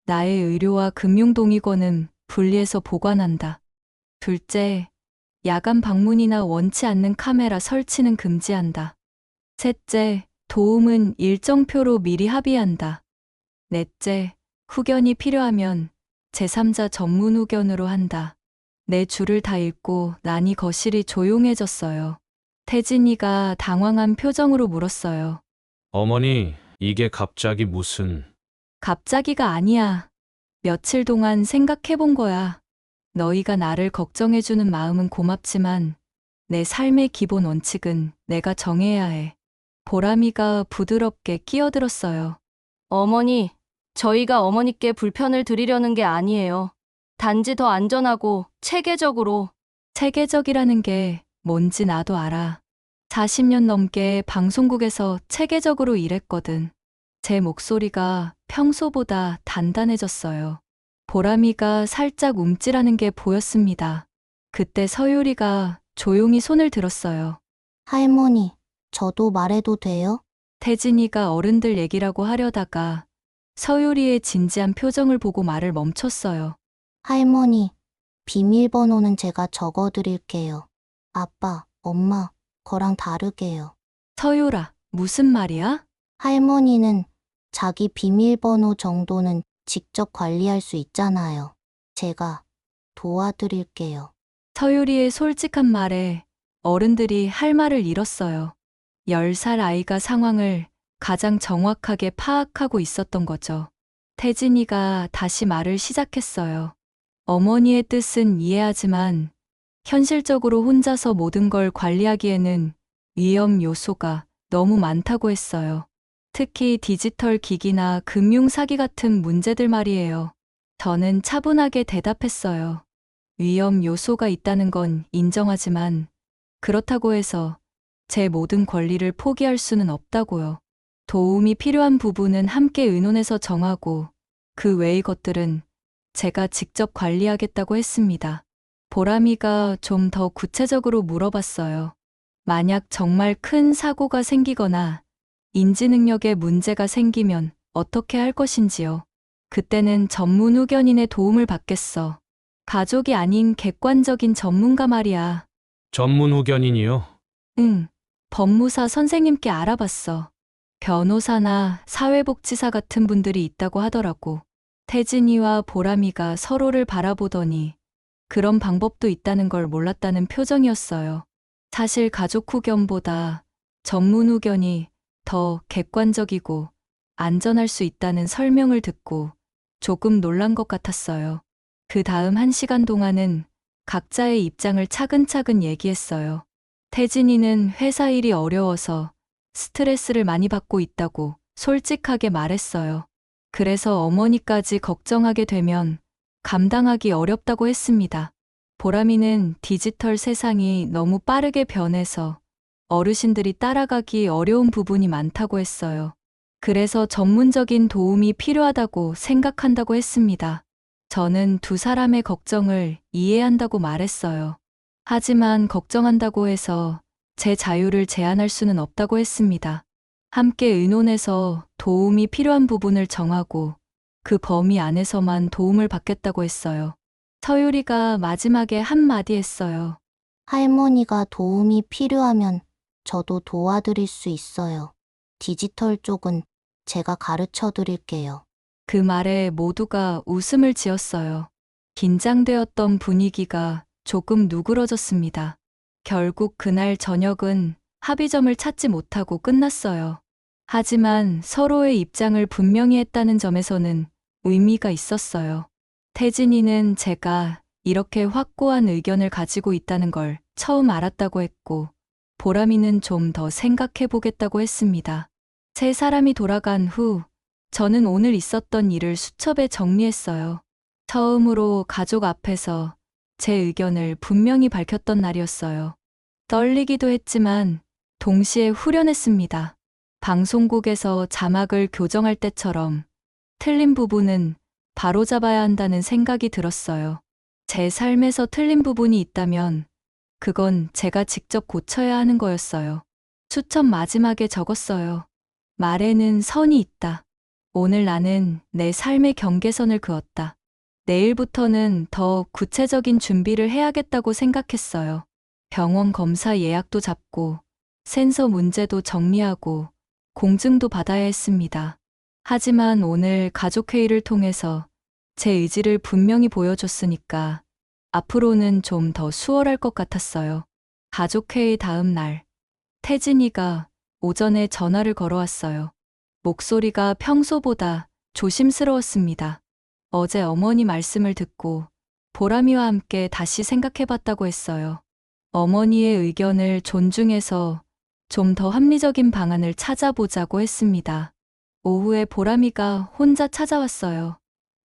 Speaker 1: 나의 의료와 금융동의권은 분리해서 보관한다. 둘째, 야간 방문이나 원치 않는 카메라 설치는 금지한다. 셋째, 도움은 일정표로 미리 합의한다. 넷째, 후견이 필요하면 제3자 전문 후견으로 한다. 내 줄을 다 읽고 나니 거실이 조용해졌어요. 태진이가 당황한 표정으로 물었어요.
Speaker 3: 어머니, 이게 갑자기 무슨...
Speaker 1: 갑자기가 아니야. 며칠 동안 생각해 본 거야. 너희가 나를 걱정해주는 마음은 고맙지만 내 삶의 기본 원칙은 내가 정해야 해. 보람이가 부드럽게 끼어들었어요.
Speaker 2: 어머니, 저희가 어머니께 불편을 드리려는 게 아니에요. 단지 더 안전하고 체계적으로.
Speaker 1: 체계적이라는 게 뭔지 나도 알아. 40년 넘게 방송국에서 체계적으로 일했거든. 제 목소리가 평소보다 단단해졌어요. 보람이가 살짝 움찔하는 게 보였습니다. 그때 서유리가 조용히 손을 들었어요.
Speaker 4: 할머니, 저도 말해도 돼요?
Speaker 1: 태진이가 어른들 얘기라고 하려다가 서유리의 진지한 표정을 보고 말을 멈췄어요.
Speaker 4: 할머니, 비밀번호는 제가 적어드릴게요. 아빠, 엄마, 거랑 다르게요.
Speaker 1: 서유라, 무슨 말이야?
Speaker 4: 할머니는 자기 비밀번호 정도는 직접 관리할 수 있잖아요. 제가 도와드릴게요.
Speaker 1: 서유리의 솔직한 말에 어른들이 할 말을 잃었어요. 10살 아이가 상황을 가장 정확하게 파악하고 있었던 거죠. 태진이가 다시 말을 시작했어요. 어머니의 뜻은 이해하지만 현실적으로 혼자서 모든 걸 관리하기에는 위험 요소가 너무 많다고 했어요. 특히 디지털 기기나 금융 사기 같은 문제들 말이에요. 저는 차분하게 대답했어요. 위험 요소가 있다는 건 인정하지만 그렇다고 해서 제 모든 권리를 포기할 수는 없다고요. 도움이 필요한 부분은 함께 의논해서 정하고 그 외의 것들은 제가 직접 관리하겠다고 했습니다. 보람이가 좀 더 구체적으로 물어봤어요. 만약 정말 큰 사고가 생기거나 인지 능력에 문제가 생기면 어떻게 할 것인지요. 그때는 전문 의견인의 도움을 받겠어. 가족이 아닌 객관적인 전문가 말이야.
Speaker 3: 전문 후견인이요?
Speaker 1: 응, 법무사 선생님께 알아봤어. 변호사나 사회복지사 같은 분들이 있다고 하더라고. 태진이와 보람이가 서로를 바라보더니 그런 방법도 있다는 걸 몰랐다는 표정이었어요. 사실 가족 후견보다 전문 후견이 더 객관적이고 안전할 수 있다는 설명을 듣고 조금 놀란 것 같았어요. 그 다음 1시간 동안은 각자의 입장을 차근차근 얘기했어요. 태진이는 회사 일이 어려워서 스트레스를 많이 받고 있다고 솔직하게 말했어요. 그래서 어머니까지 걱정하게 되면 감당하기 어렵다고 했습니다. 보람이는 디지털 세상이 너무 빠르게 변해서 어르신들이 따라가기 어려운 부분이 많다고 했어요. 그래서 전문적인 도움이 필요하다고 생각한다고 했습니다. 저는 두 사람의 걱정을 이해한다고 말했어요. 하지만 걱정한다고 해서 제 자유를 제한할 수는 없다고 했습니다. 함께 의논해서 도움이 필요한 부분을 정하고 그 범위 안에서만 도움을 받겠다고 했어요. 서유리가 마지막에 한마디 했어요.
Speaker 4: 할머니가 도움이 필요하면 저도 도와드릴 수 있어요. 디지털 쪽은 제가 가르쳐 드릴게요.
Speaker 1: 그 말에 모두가 웃음을 지었어요. 긴장되었던 분위기가 조금 누그러졌습니다. 결국 그날 저녁은 합의점을 찾지 못하고 끝났어요. 하지만 서로의 입장을 분명히 했다는 점에서는 의미가 있었어요. 태진이는 제가 이렇게 확고한 의견을 가지고 있다는 걸 처음 알았다고 했고, 보람이는 좀 더 생각해 보겠다고 했습니다. 세 사람이 돌아간 후, 저는 오늘 있었던 일을 수첩에 정리했어요. 처음으로 가족 앞에서 제 의견을 분명히 밝혔던 날이었어요. 떨리기도 했지만 동시에 후련했습니다. 방송국에서 자막을 교정할 때처럼 틀린 부분은 바로잡아야 한다는 생각이 들었어요. 제 삶에서 틀린 부분이 있다면 그건 제가 직접 고쳐야 하는 거였어요. 수첩 마지막에 적었어요. 말에는 선이 있다. 오늘 나는 내 삶의 경계선을 그었다. 내일부터는 더 구체적인 준비를 해야겠다고 생각했어요. 병원 검사 예약도 잡고 센서 문제도 정리하고 공증도 받아야 했습니다. 하지만 오늘 가족회의를 통해서 제 의지를 분명히 보여줬으니까 앞으로는 좀 더 수월할 것 같았어요. 가족회의 다음 날, 태진이가 오전에 전화를 걸어왔어요. 목소리가 평소보다 조심스러웠습니다. 어제 어머니 말씀을 듣고 보람이와 함께 다시 생각해봤다고 했어요. 어머니의 의견을 존중해서 좀 더 합리적인 방안을 찾아보자고 했습니다. 오후에 보람이가 혼자 찾아왔어요.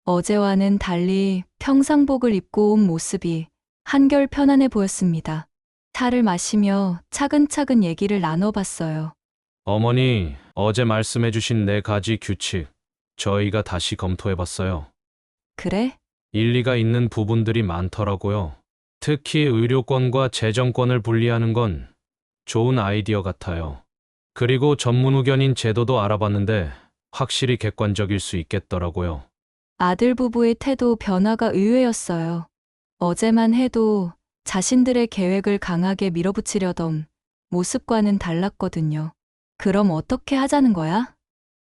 Speaker 1: 어제와는 달리 평상복을 입고 온 모습이 한결 편안해 보였습니다. 차를 마시며 차근차근 얘기를 나눠봤어요.
Speaker 3: 어머니, 어제 말씀해주신 4가지 규칙, 저희가 다시 검토해봤어요.
Speaker 1: 그래?
Speaker 3: 일리가 있는 부분들이 많더라고요. 특히 의료권과 재정권을 분리하는 건 좋은 아이디어 같아요. 그리고 전문 의견인 제도도 알아봤는데 확실히 객관적일 수 있겠더라고요.
Speaker 1: 아들 부부의 태도 변화가 의외였어요. 어제만 해도 자신들의 계획을 강하게 밀어붙이려던 모습과는 달랐거든요. 그럼 어떻게 하자는 거야?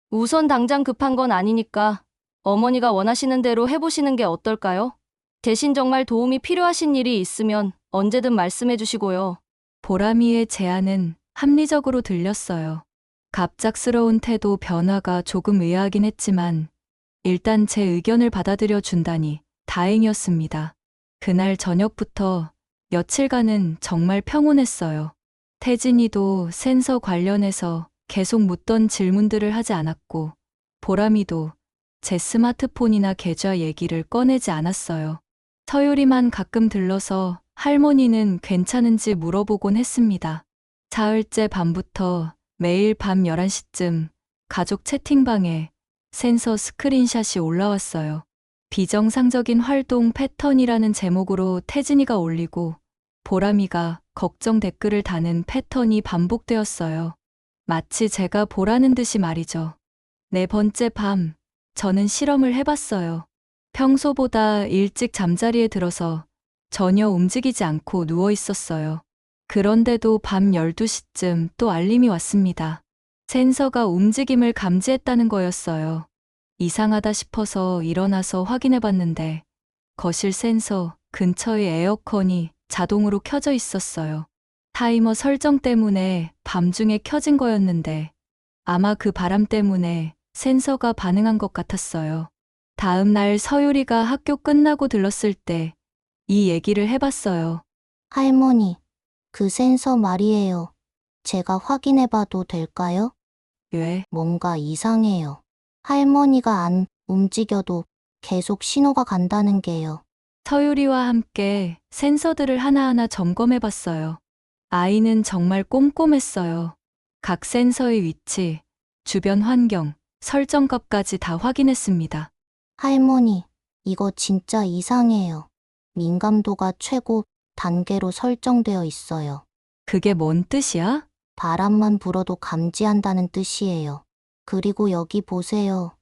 Speaker 2: 우선 당장 급한 건 아니니까 어머니가 원하시는 대로 해보시는 게 어떨까요? 대신 정말 도움이 필요하신 일이 있으면 언제든 말씀해 주시고요.
Speaker 1: 보람이의 제안은 합리적으로 들렸어요. 갑작스러운 태도 변화가 조금 의아하긴 했지만 일단 제 의견을 받아들여 준다니 다행이었습니다. 그날 저녁부터 며칠간은 정말 평온했어요. 태진이도 센서 관련해서 계속 묻던 질문들을 하지 않았고 보람이도 제 스마트폰이나 계좌 얘기를 꺼내지 않았어요. 서유리만 가끔 들러서 할머니는 괜찮은지 물어보곤 했습니다. 사흘째 밤부터 매일 밤 11시쯤 가족 채팅방에 센서 스크린샷이 올라왔어요. 비정상적인 활동 패턴이라는 제목으로 태진이가 올리고 보람이가 걱정 댓글을 다는 패턴이 반복되었어요. 마치 제가 보라는 듯이 말이죠. 네 번째 밤, 저는 실험을 해봤어요. 평소보다 일찍 잠자리에 들어서 전혀 움직이지 않고 누워 있었어요. 그런데도 밤 12시쯤 또 알림이 왔습니다. 센서가 움직임을 감지했다는 거였어요. 이상하다 싶어서 일어나서 확인해 봤는데 거실 센서 근처에 에어컨이 자동으로 켜져 있었어요. 타이머 설정 때문에 밤중에 켜진 거였는데 아마 그 바람 때문에 센서가 반응한 것 같았어요. 다음 날 서유리가 학교 끝나고 들렀을 때 이 얘기를 해봤어요.
Speaker 4: 할머니, 그 센서 말이에요. 제가 확인해 봐도 될까요?
Speaker 1: 왜?
Speaker 4: 뭔가 이상해요. 할머니가 안 움직여도 계속 신호가 간다는 게요.
Speaker 1: 서유리와 함께 센서들을 하나하나 점검해 봤어요. 아이는 정말 꼼꼼했어요. 각 센서의 위치, 주변 환경, 설정값까지 다 확인했습니다.
Speaker 4: 할머니, 이거 진짜 이상해요. 민감도가 최고 단계로 설정되어 있어요.
Speaker 1: 그게 뭔 뜻이야?
Speaker 4: 바람만 불어도 감지한다는 뜻이에요. 그리고 여기 보세요.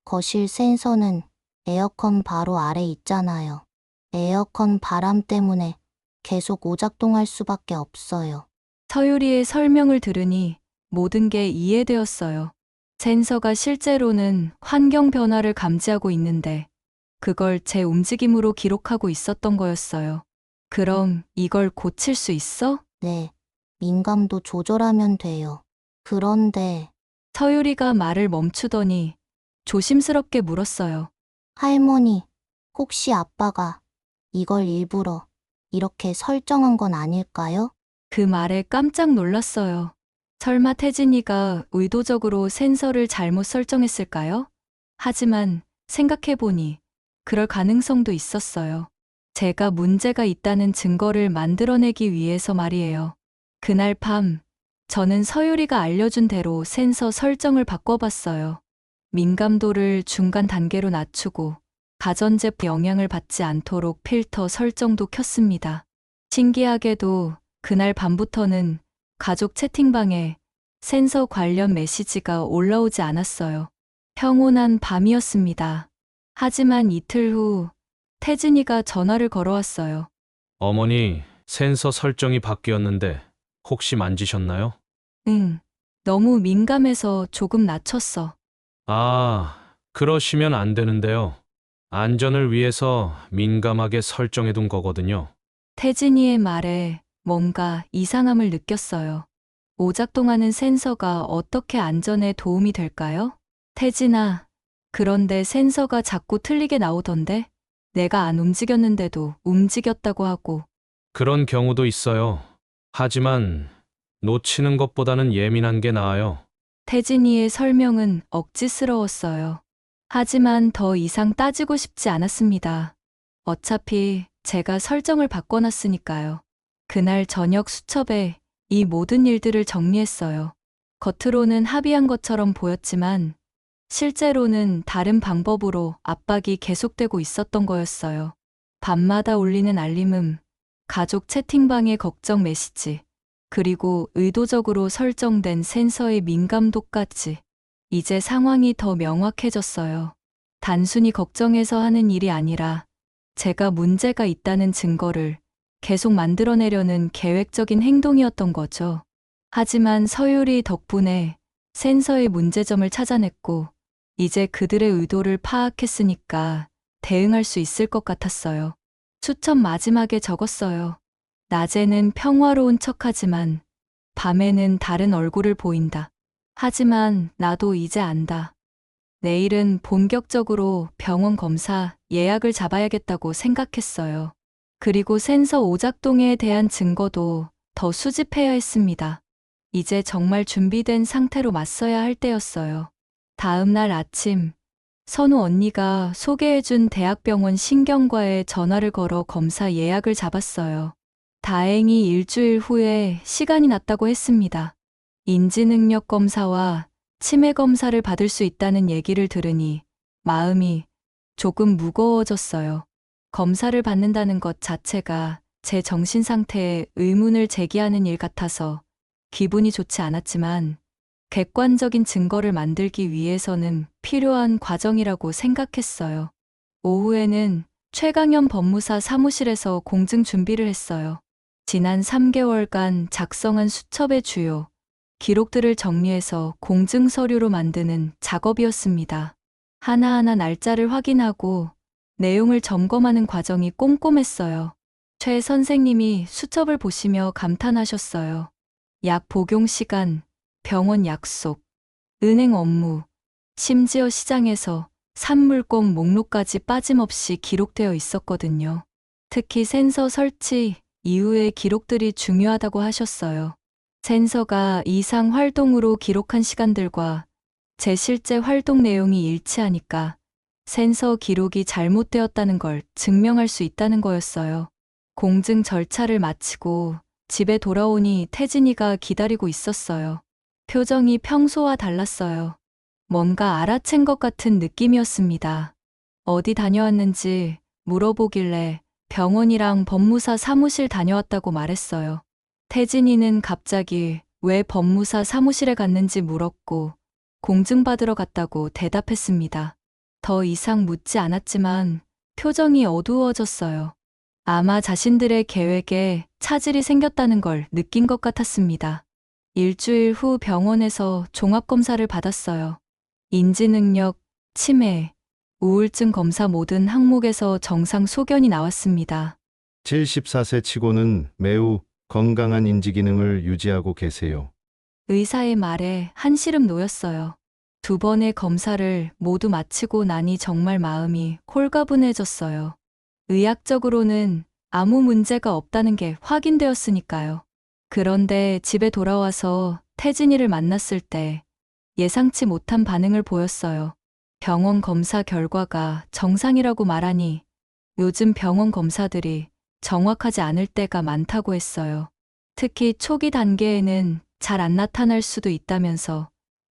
Speaker 4: 거실 센서는 에어컨 바로 아래 있잖아요. 에어컨 바람 때문에 계속 오작동할 수밖에 없어요.
Speaker 1: 서유리의 설명을 들으니 모든 게 이해되었어요. 센서가 실제로는 환경 변화를 감지하고 있는데 그걸 제 움직임으로 기록하고 있었던 거였어요. 그럼 이걸 고칠 수 있어?
Speaker 4: 네, 민감도 조절하면 돼요. 그런데
Speaker 1: 서유리가 말을 멈추더니 조심스럽게 물었어요.
Speaker 4: 할머니, 혹시 아빠가 이걸 일부러 이렇게 설정한 건 아닐까요?
Speaker 1: 그 말에 깜짝 놀랐어요. 설마 태진이가 의도적으로 센서를 잘못 설정했을까요? 하지만 생각해보니 그럴 가능성도 있었어요. 제가 문제가 있다는 증거를 만들어내기 위해서 말이에요. 그날 밤, 저는 서유리가 알려준 대로 센서 설정을 바꿔봤어요. 민감도를 중간 단계로 낮추고 가전제품 영향을 받지 않도록 필터 설정도 켰습니다. 신기하게도 그날 밤부터는 가족 채팅방에 센서 관련 메시지가 올라오지 않았어요. 평온한 밤이었습니다. 하지만 이틀 후 태진이가 전화를 걸어왔어요.
Speaker 3: 어머니, 센서 설정이 바뀌었는데 혹시 만지셨나요?
Speaker 1: 응, 너무 민감해서 조금 낮췄어.
Speaker 3: 아, 그러시면 안 되는데요. 안전을 위해서 민감하게 설정해둔 거거든요.
Speaker 1: 태진이의 말에 뭔가 이상함을 느꼈어요. 오작동하는 센서가 어떻게 안전에 도움이 될까요? 태진아, 그런데 센서가 자꾸 틀리게 나오던데? 내가 안 움직였는데도 움직였다고 하고.
Speaker 3: 그런 경우도 있어요. 하지만 놓치는 것보다는 예민한 게 나아요.
Speaker 1: 태진이의 설명은 억지스러웠어요. 하지만 더 이상 따지고 싶지 않았습니다. 어차피 제가 설정을 바꿔놨으니까요. 그날 저녁 수첩에 이 모든 일들을 정리했어요. 겉으로는 합의한 것처럼 보였지만 실제로는 다른 방법으로 압박이 계속되고 있었던 거였어요. 밤마다 울리는 알림음, 가족 채팅방의 걱정 메시지, 그리고 의도적으로 설정된 센서의 민감도까지. 이제 상황이 더 명확해졌어요. 단순히 걱정해서 하는 일이 아니라 제가 문제가 있다는 증거를 계속 만들어내려는 계획적인 행동이었던 거죠. 하지만 서율이 덕분에 센서의 문제점을 찾아냈고 이제 그들의 의도를 파악했으니까 대응할 수 있을 것 같았어요. 수첩 마지막에 적었어요. 낮에는 평화로운 척하지만 밤에는 다른 얼굴을 보인다. 하지만 나도 이제 안다. 내일은 본격적으로 병원 검사 예약을 잡아야겠다고 생각했어요. 그리고 센서 오작동에 대한 증거도 더 수집해야 했습니다. 이제 정말 준비된 상태로 맞서야 할 때였어요. 다음 날 아침, 선우 언니가 소개해준 대학병원 신경과에 전화를 걸어 검사 예약을 잡았어요. 다행히 일주일 후에 시간이 났다고 했습니다. 인지능력 검사와 치매 검사를 받을 수 있다는 얘기를 들으니 마음이 조금 무거워졌어요. 검사를 받는다는 것 자체가 제 정신 상태에 의문을 제기하는 일 같아서 기분이 좋지 않았지만 객관적인 증거를 만들기 위해서는 필요한 과정이라고 생각했어요. 오후에는 최강현 법무사 사무실에서 공증 준비를 했어요. 지난 3개월간 작성한 수첩의 주요 기록들을 정리해서 공증 서류로 만드는 작업이었습니다. 하나하나 날짜를 확인하고 내용을 점검하는 과정이 꼼꼼했어요. 최 선생님이 수첩을 보시며 감탄하셨어요. 약 복용 시간, 병원 약속, 은행 업무, 심지어 시장에서 산물권 목록까지 빠짐없이 기록되어 있었거든요. 특히 센서 설치 이후의 기록들이 중요하다고 하셨어요. 센서가 이상 활동으로 기록한 시간들과 제 실제 활동 내용이 일치하니까 센서 기록이 잘못되었다는 걸 증명할 수 있다는 거였어요. 공증 절차를 마치고 집에 돌아오니 태진이가 기다리고 있었어요. 표정이 평소와 달랐어요. 뭔가 알아챈 것 같은 느낌이었습니다. 어디 다녀왔는지 물어보길래 병원이랑 법무사 사무실 다녀왔다고 말했어요. 태진이는 갑자기 왜 법무사 사무실에 갔는지 물었고 공증받으러 갔다고 대답했습니다. 더 이상 묻지 않았지만 표정이 어두워졌어요. 아마 자신들의 계획에 차질이 생겼다는 걸 느낀 것 같았습니다. 일주일 후 병원에서 종합검사를 받았어요. 인지능력, 치매, 우울증 검사 모든 항목에서 정상 소견이 나왔습니다.
Speaker 7: 74세 치고는 매우 건강한 인지기능을 유지하고 계세요.
Speaker 1: 의사의 말에 한시름 놓였어요. 2번의 검사를 모두 마치고 나니 정말 마음이 홀가분해졌어요. 의학적으로는 아무 문제가 없다는 게 확인되었으니까요. 그런데 집에 돌아와서 태진이를 만났을 때 예상치 못한 반응을 보였어요. 병원 검사 결과가 정상이라고 말하니 요즘 병원 검사들이 정확하지 않을 때가 많다고 했어요. 특히 초기 단계에는 잘 안 나타날 수도 있다면서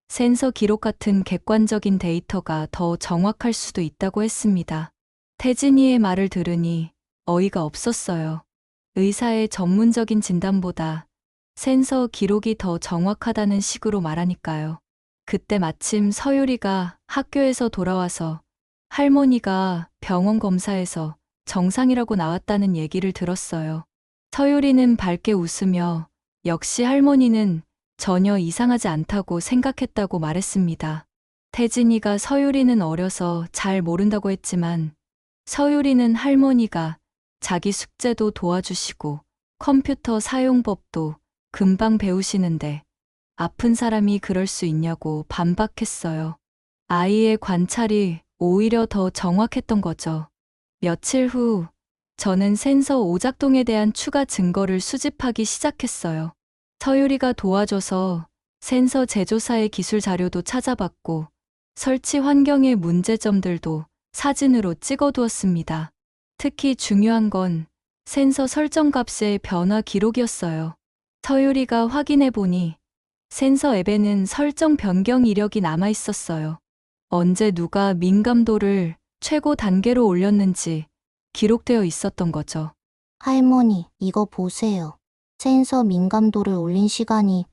Speaker 1: 센서 기록 같은 객관적인 데이터가 더 정확할 수도 있다고 했습니다. 태진이의 말을 들으니 어이가 없었어요. 의사의 전문적인 진단보다 센서 기록이 더 정확하다는 식으로 말하니까요. 그때 마침 서유리가 학교에서 돌아와서 할머니가 병원 검사에서 정상이라고 나왔다는 얘기를 들었어요. 서유리는 밝게 웃으며 역시 할머니는 전혀 이상하지 않다고 생각했다고 말했습니다. 태진이가 서유리는 어려서 잘 모른다고 했지만 서유리는 할머니가 자기 숙제도 도와주시고 컴퓨터 사용법도 금방 배우시는데 아픈 사람이 그럴 수 있냐고 반박했어요. 아이의 관찰이 오히려 더 정확했던 거죠. 며칠 후 저는 센서 오작동에 대한 추가 증거를 수집하기 시작했어요. 서유리가 도와줘서 센서 제조사의 기술 자료도 찾아봤고 설치 환경의 문제점들도 사진으로 찍어두었습니다. 특히 중요한 건 센서 설정 값의 변화 기록이었어요. 서유리가 확인해 보니 센서 앱에는 설정 변경 이력이 남아 있었어요. 언제 누가 민감도를 최고 단계로 올렸는지 기록되어 있었던 거죠.
Speaker 4: 할머니, 이거 보세요. 센서 민감도를 올린 시간이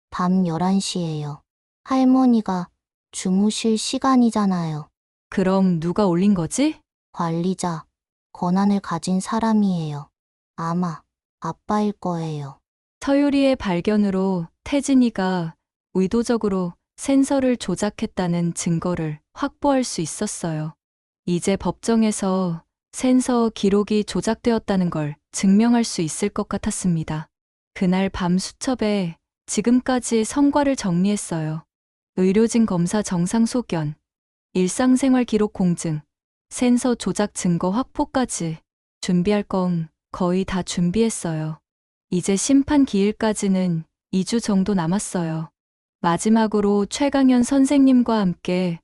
Speaker 4: 밤 11시예요. 할머니가 주무실 시간이잖아요.
Speaker 1: 그럼 누가 올린 거지?
Speaker 4: 관리자, 권한을 가진 사람이에요. 아마 아빠일 거예요.
Speaker 1: 서유리의 발견으로 태진이가 의도적으로 센서를 조작했다는 증거를 확보할 수 있었어요. 이제 법정에서 센서 기록이 조작되었다는 걸 증명할 수 있을 것 같았습니다. 그날 밤 수첩에 지금까지 성과를 정리했어요. 의료진 검사 정상 소견, 일상생활 기록 공증, 센서 조작 증거 확보까지 준비할 건 거의 다 준비했어요. 이제 심판 기일까지는 2주 정도 남았어요. 마지막으로 최강현 선생님과 함께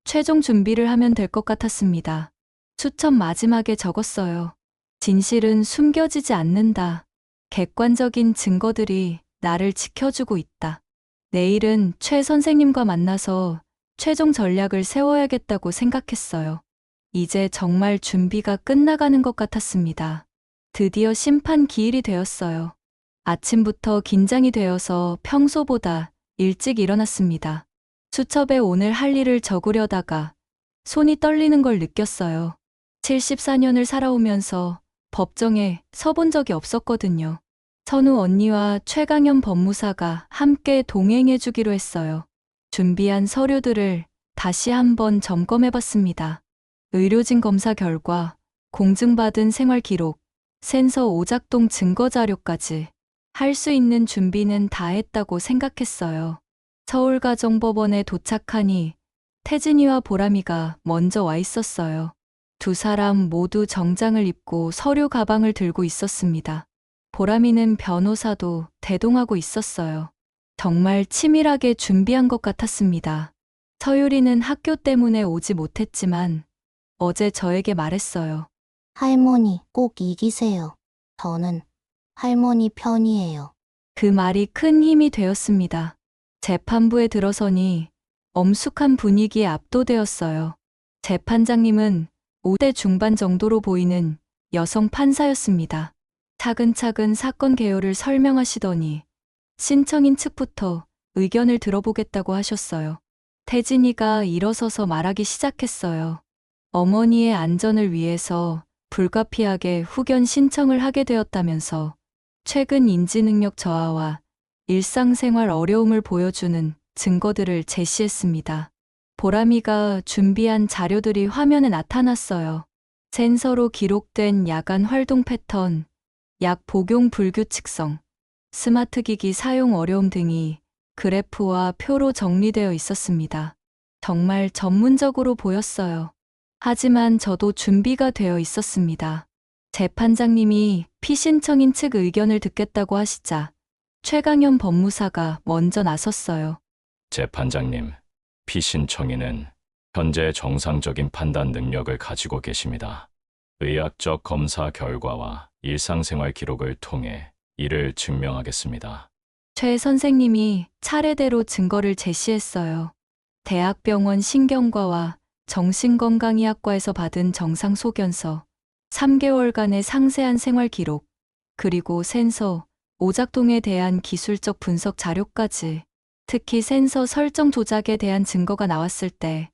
Speaker 1: 최종 준비를 하면 될 것 같았습니다. 수첩 마지막에 적었어요. 진실은 숨겨지지 않는다. 객관적인 증거들이 나를 지켜주고 있다. 내일은 최 선생님과 만나서 최종 전략을 세워야겠다고 생각했어요. 이제 정말 준비가 끝나가는 것 같았습니다. 드디어 심판 기일이 되었어요. 아침부터 긴장이 되어서 평소보다 일찍 일어났습니다. 수첩에 오늘 할 일을 적으려다가 손이 떨리는 걸 느꼈어요. 74년을 살아오면서 법정에 서본 적이 없었거든요. 선우 언니와 최강현 법무사가 함께 동행해 주기로 했어요. 준비한 서류들을 다시 한번 점검해 봤습니다. 의료진 검사 결과, 공증받은 생활 기록, 센서 오작동 증거 자료까지 할 수 있는 준비는 다 했다고 생각했어요. 서울가정법원에 도착하니 태진이와 보람이가 먼저 와 있었어요. 두 사람 모두 정장을 입고 서류 가방을 들고 있었습니다. 보람이는 변호사도 대동하고 있었어요. 정말 치밀하게 준비한 것 같았습니다. 서유리는 학교 때문에 오지 못했지만 어제 저에게 말했어요.
Speaker 4: 할머니, 꼭 이기세요. 저는 할머니 편이에요.
Speaker 1: 그 말이 큰 힘이 되었습니다. 재판부에 들어서니 엄숙한 분위기에 압도되었어요. 재판장님은 50대 중반 정도로 보이는 여성 판사였습니다. 차근차근 사건 개요를 설명하시더니 신청인 측부터 의견을 들어보겠다고 하셨어요. 태진이가 일어서서 말하기 시작했어요. 어머니의 안전을 위해서 불가피하게 후견 신청을 하게 되었다면서 최근 인지능력 저하와 일상생활 어려움을 보여주는 증거들을 제시했습니다. 보람이가 준비한 자료들이 화면에 나타났어요. 센서로 기록된 야간 활동 패턴, 약 복용 불규칙성, 스마트 기기 사용 어려움 등이 그래프와 표로 정리되어 있었습니다. 정말 전문적으로 보였어요. 하지만 저도 준비가 되어 있었습니다. 재판장님이 피신청인 측 의견을 듣겠다고 하시자 최강현 법무사가 먼저 나섰어요.
Speaker 6: 재판장님, 피신청인은 현재 정상적인 판단 능력을 가지고 계십니다. 의학적 검사 결과와 일상생활 기록을 통해 이를 증명하겠습니다.
Speaker 1: 최 선생님이 차례대로 증거를 제시했어요. 대학병원 신경과와 정신건강의학과에서 받은 정상 소견서, 3개월간의 상세한 생활 기록, 그리고 센서, 오작동에 대한 기술적 분석 자료까지, 특히 센서 설정 조작에 대한 증거가 나왔을 때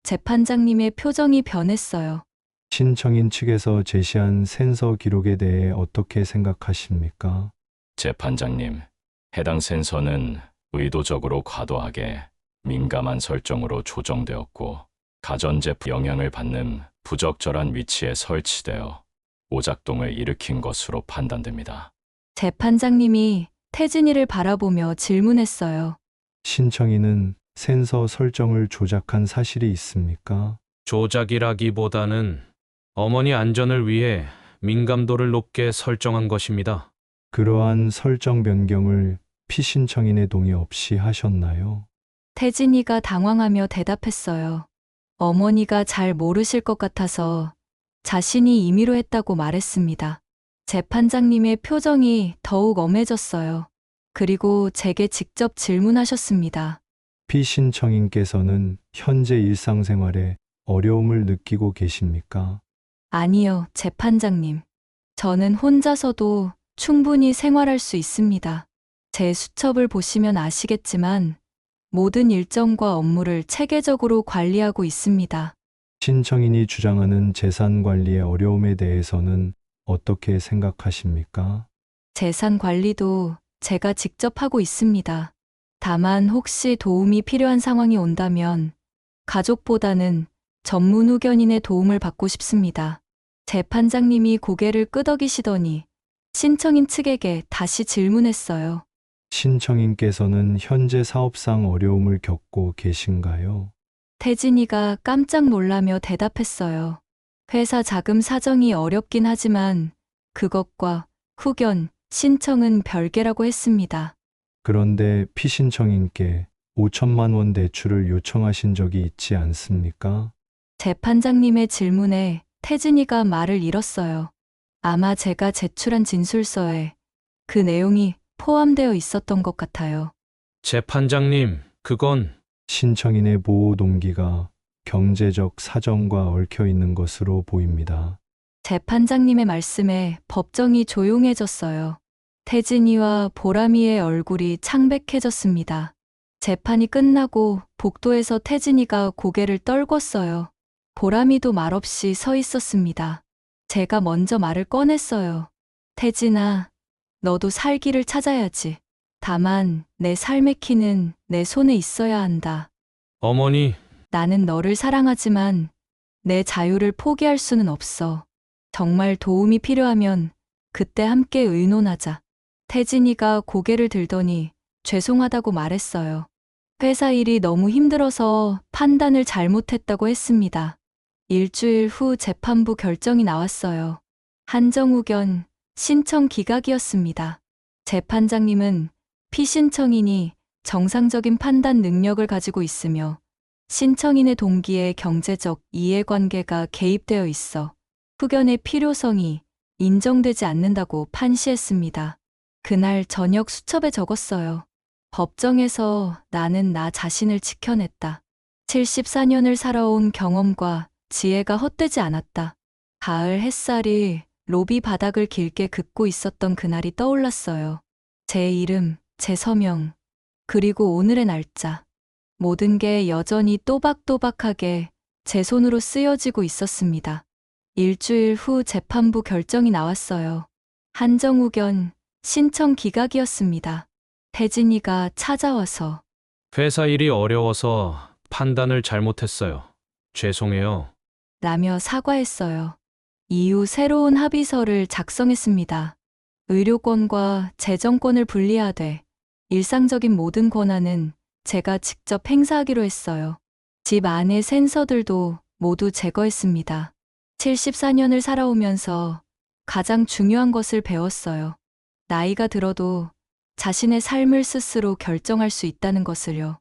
Speaker 1: 재판장님의 표정이 변했어요.
Speaker 7: 신청인 측에서 제시한 센서 기록에 대해 어떻게 생각하십니까?
Speaker 6: 재판장님, 해당 센서는 의도적으로 과도하게 민감한 설정으로 조정되었고 가전제품 영향을 받는 부적절한 위치에 설치되어 오작동을 일으킨 것으로 판단됩니다.
Speaker 1: 재판장님이 태진이를 바라보며 질문했어요.
Speaker 7: 신청인은 센서 설정을 조작한 사실이 있습니까?
Speaker 3: 조작이라기보다는 어머니 안전을 위해 민감도를 높게 설정한 것입니다.
Speaker 7: 그러한 설정 변경을 피신청인의 동의 없이 하셨나요?
Speaker 1: 태진이가 당황하며 대답했어요. 어머니가 잘 모르실 것 같아서 자신이 임의로 했다고 말했습니다. 재판장님의 표정이 더욱 엄해졌어요. 그리고 제게 직접 질문하셨습니다.
Speaker 7: 피신청인께서는 현재 일상생활에 어려움을 느끼고 계십니까?
Speaker 1: 아니요, 재판장님. 저는 혼자서도 충분히 생활할 수 있습니다. 제 수첩을 보시면 아시겠지만 모든 일정과 업무를 체계적으로 관리하고 있습니다.
Speaker 7: 신청인이 주장하는 재산 관리의 어려움에 대해서는 어떻게 생각하십니까?
Speaker 1: 재산 관리도 제가 직접 하고 있습니다. 다만 혹시 도움이 필요한 상황이 온다면 가족보다는 전문 의견인의 도움을 받고 싶습니다. 재판장님이 고개를 끄덕이시더니 신청인 측에게 다시 질문했어요.
Speaker 7: 신청인께서는 현재 사업상 어려움을 겪고 계신가요?
Speaker 1: 태진이가 깜짝 놀라며 대답했어요. 회사 자금 사정이 어렵긴 하지만 그것과 후견, 신청은 별개라고 했습니다.
Speaker 7: 그런데 피신청인께 5천만 원 대출을 요청하신 적이 있지 않습니까?
Speaker 1: 재판장님의 질문에 태진이가 말을 잃었어요. 아마 제가 제출한 진술서에 그 내용이 포함되어 있었던 것 같아요.
Speaker 3: 재판장님, 그건
Speaker 7: 신청인의 보호 동기가 경제적 사정과 얽혀 있는 것으로 보입니다.
Speaker 1: 재판장님의 말씀에 법정이 조용해졌어요. 태진이와 보람이의 얼굴이 창백해졌습니다. 재판이 끝나고 복도에서 태진이가 고개를 떨궜어요. 보람이도 말없이 서 있었습니다. 제가 먼저 말을 꺼냈어요. 태진아, 너도 살 길을 찾아야지. 다만 내 삶의 키는 내 손에 있어야 한다.
Speaker 3: 어머니,
Speaker 1: 나는 너를 사랑하지만 내 자유를 포기할 수는 없어. 정말 도움이 필요하면 그때 함께 의논하자. 태진이가 고개를 들더니 죄송하다고 말했어요. 회사 일이 너무 힘들어서 판단을 잘못했다고 했습니다. 일주일 후 재판부 결정이 나왔어요. 한정우견 신청 기각이었습니다. 재판장님은 피신청인이 정상적인 판단 능력을 가지고 있으며 신청인의 동기에 경제적 이해관계가 개입되어 있어 후견의 필요성이 인정되지 않는다고 판시했습니다. 그날 저녁 수첩에 적었어요. 법정에서 나는 나 자신을 지켜냈다. 74년을 살아온 경험과 지혜가 헛되지 않았다. 가을 햇살이 로비 바닥을 길게 긋고 있었던 그날이 떠올랐어요. 제 이름, 제 서명, 그리고 오늘의 날짜. 모든 게 여전히 또박또박하게 제 손으로 쓰여지고 있었습니다. 일주일 후 재판부 결정이 나왔어요. 한정우견 신청 기각이었습니다. 태진이가 찾아와서
Speaker 3: 회사 일이 어려워서 판단을 잘못했어요. 죄송해요.
Speaker 1: 라며 사과했어요. 이후 새로운 합의서를 작성했습니다. 의료권과 재정권을 분리하되 일상적인 모든 권한은 제가 직접 행사하기로 했어요. 집 안의 센서들도 모두 제거했습니다. 74년을 살아오면서 가장 중요한 것을 배웠어요. 나이가 들어도 자신의 삶을 스스로 결정할 수 있다는 것을요.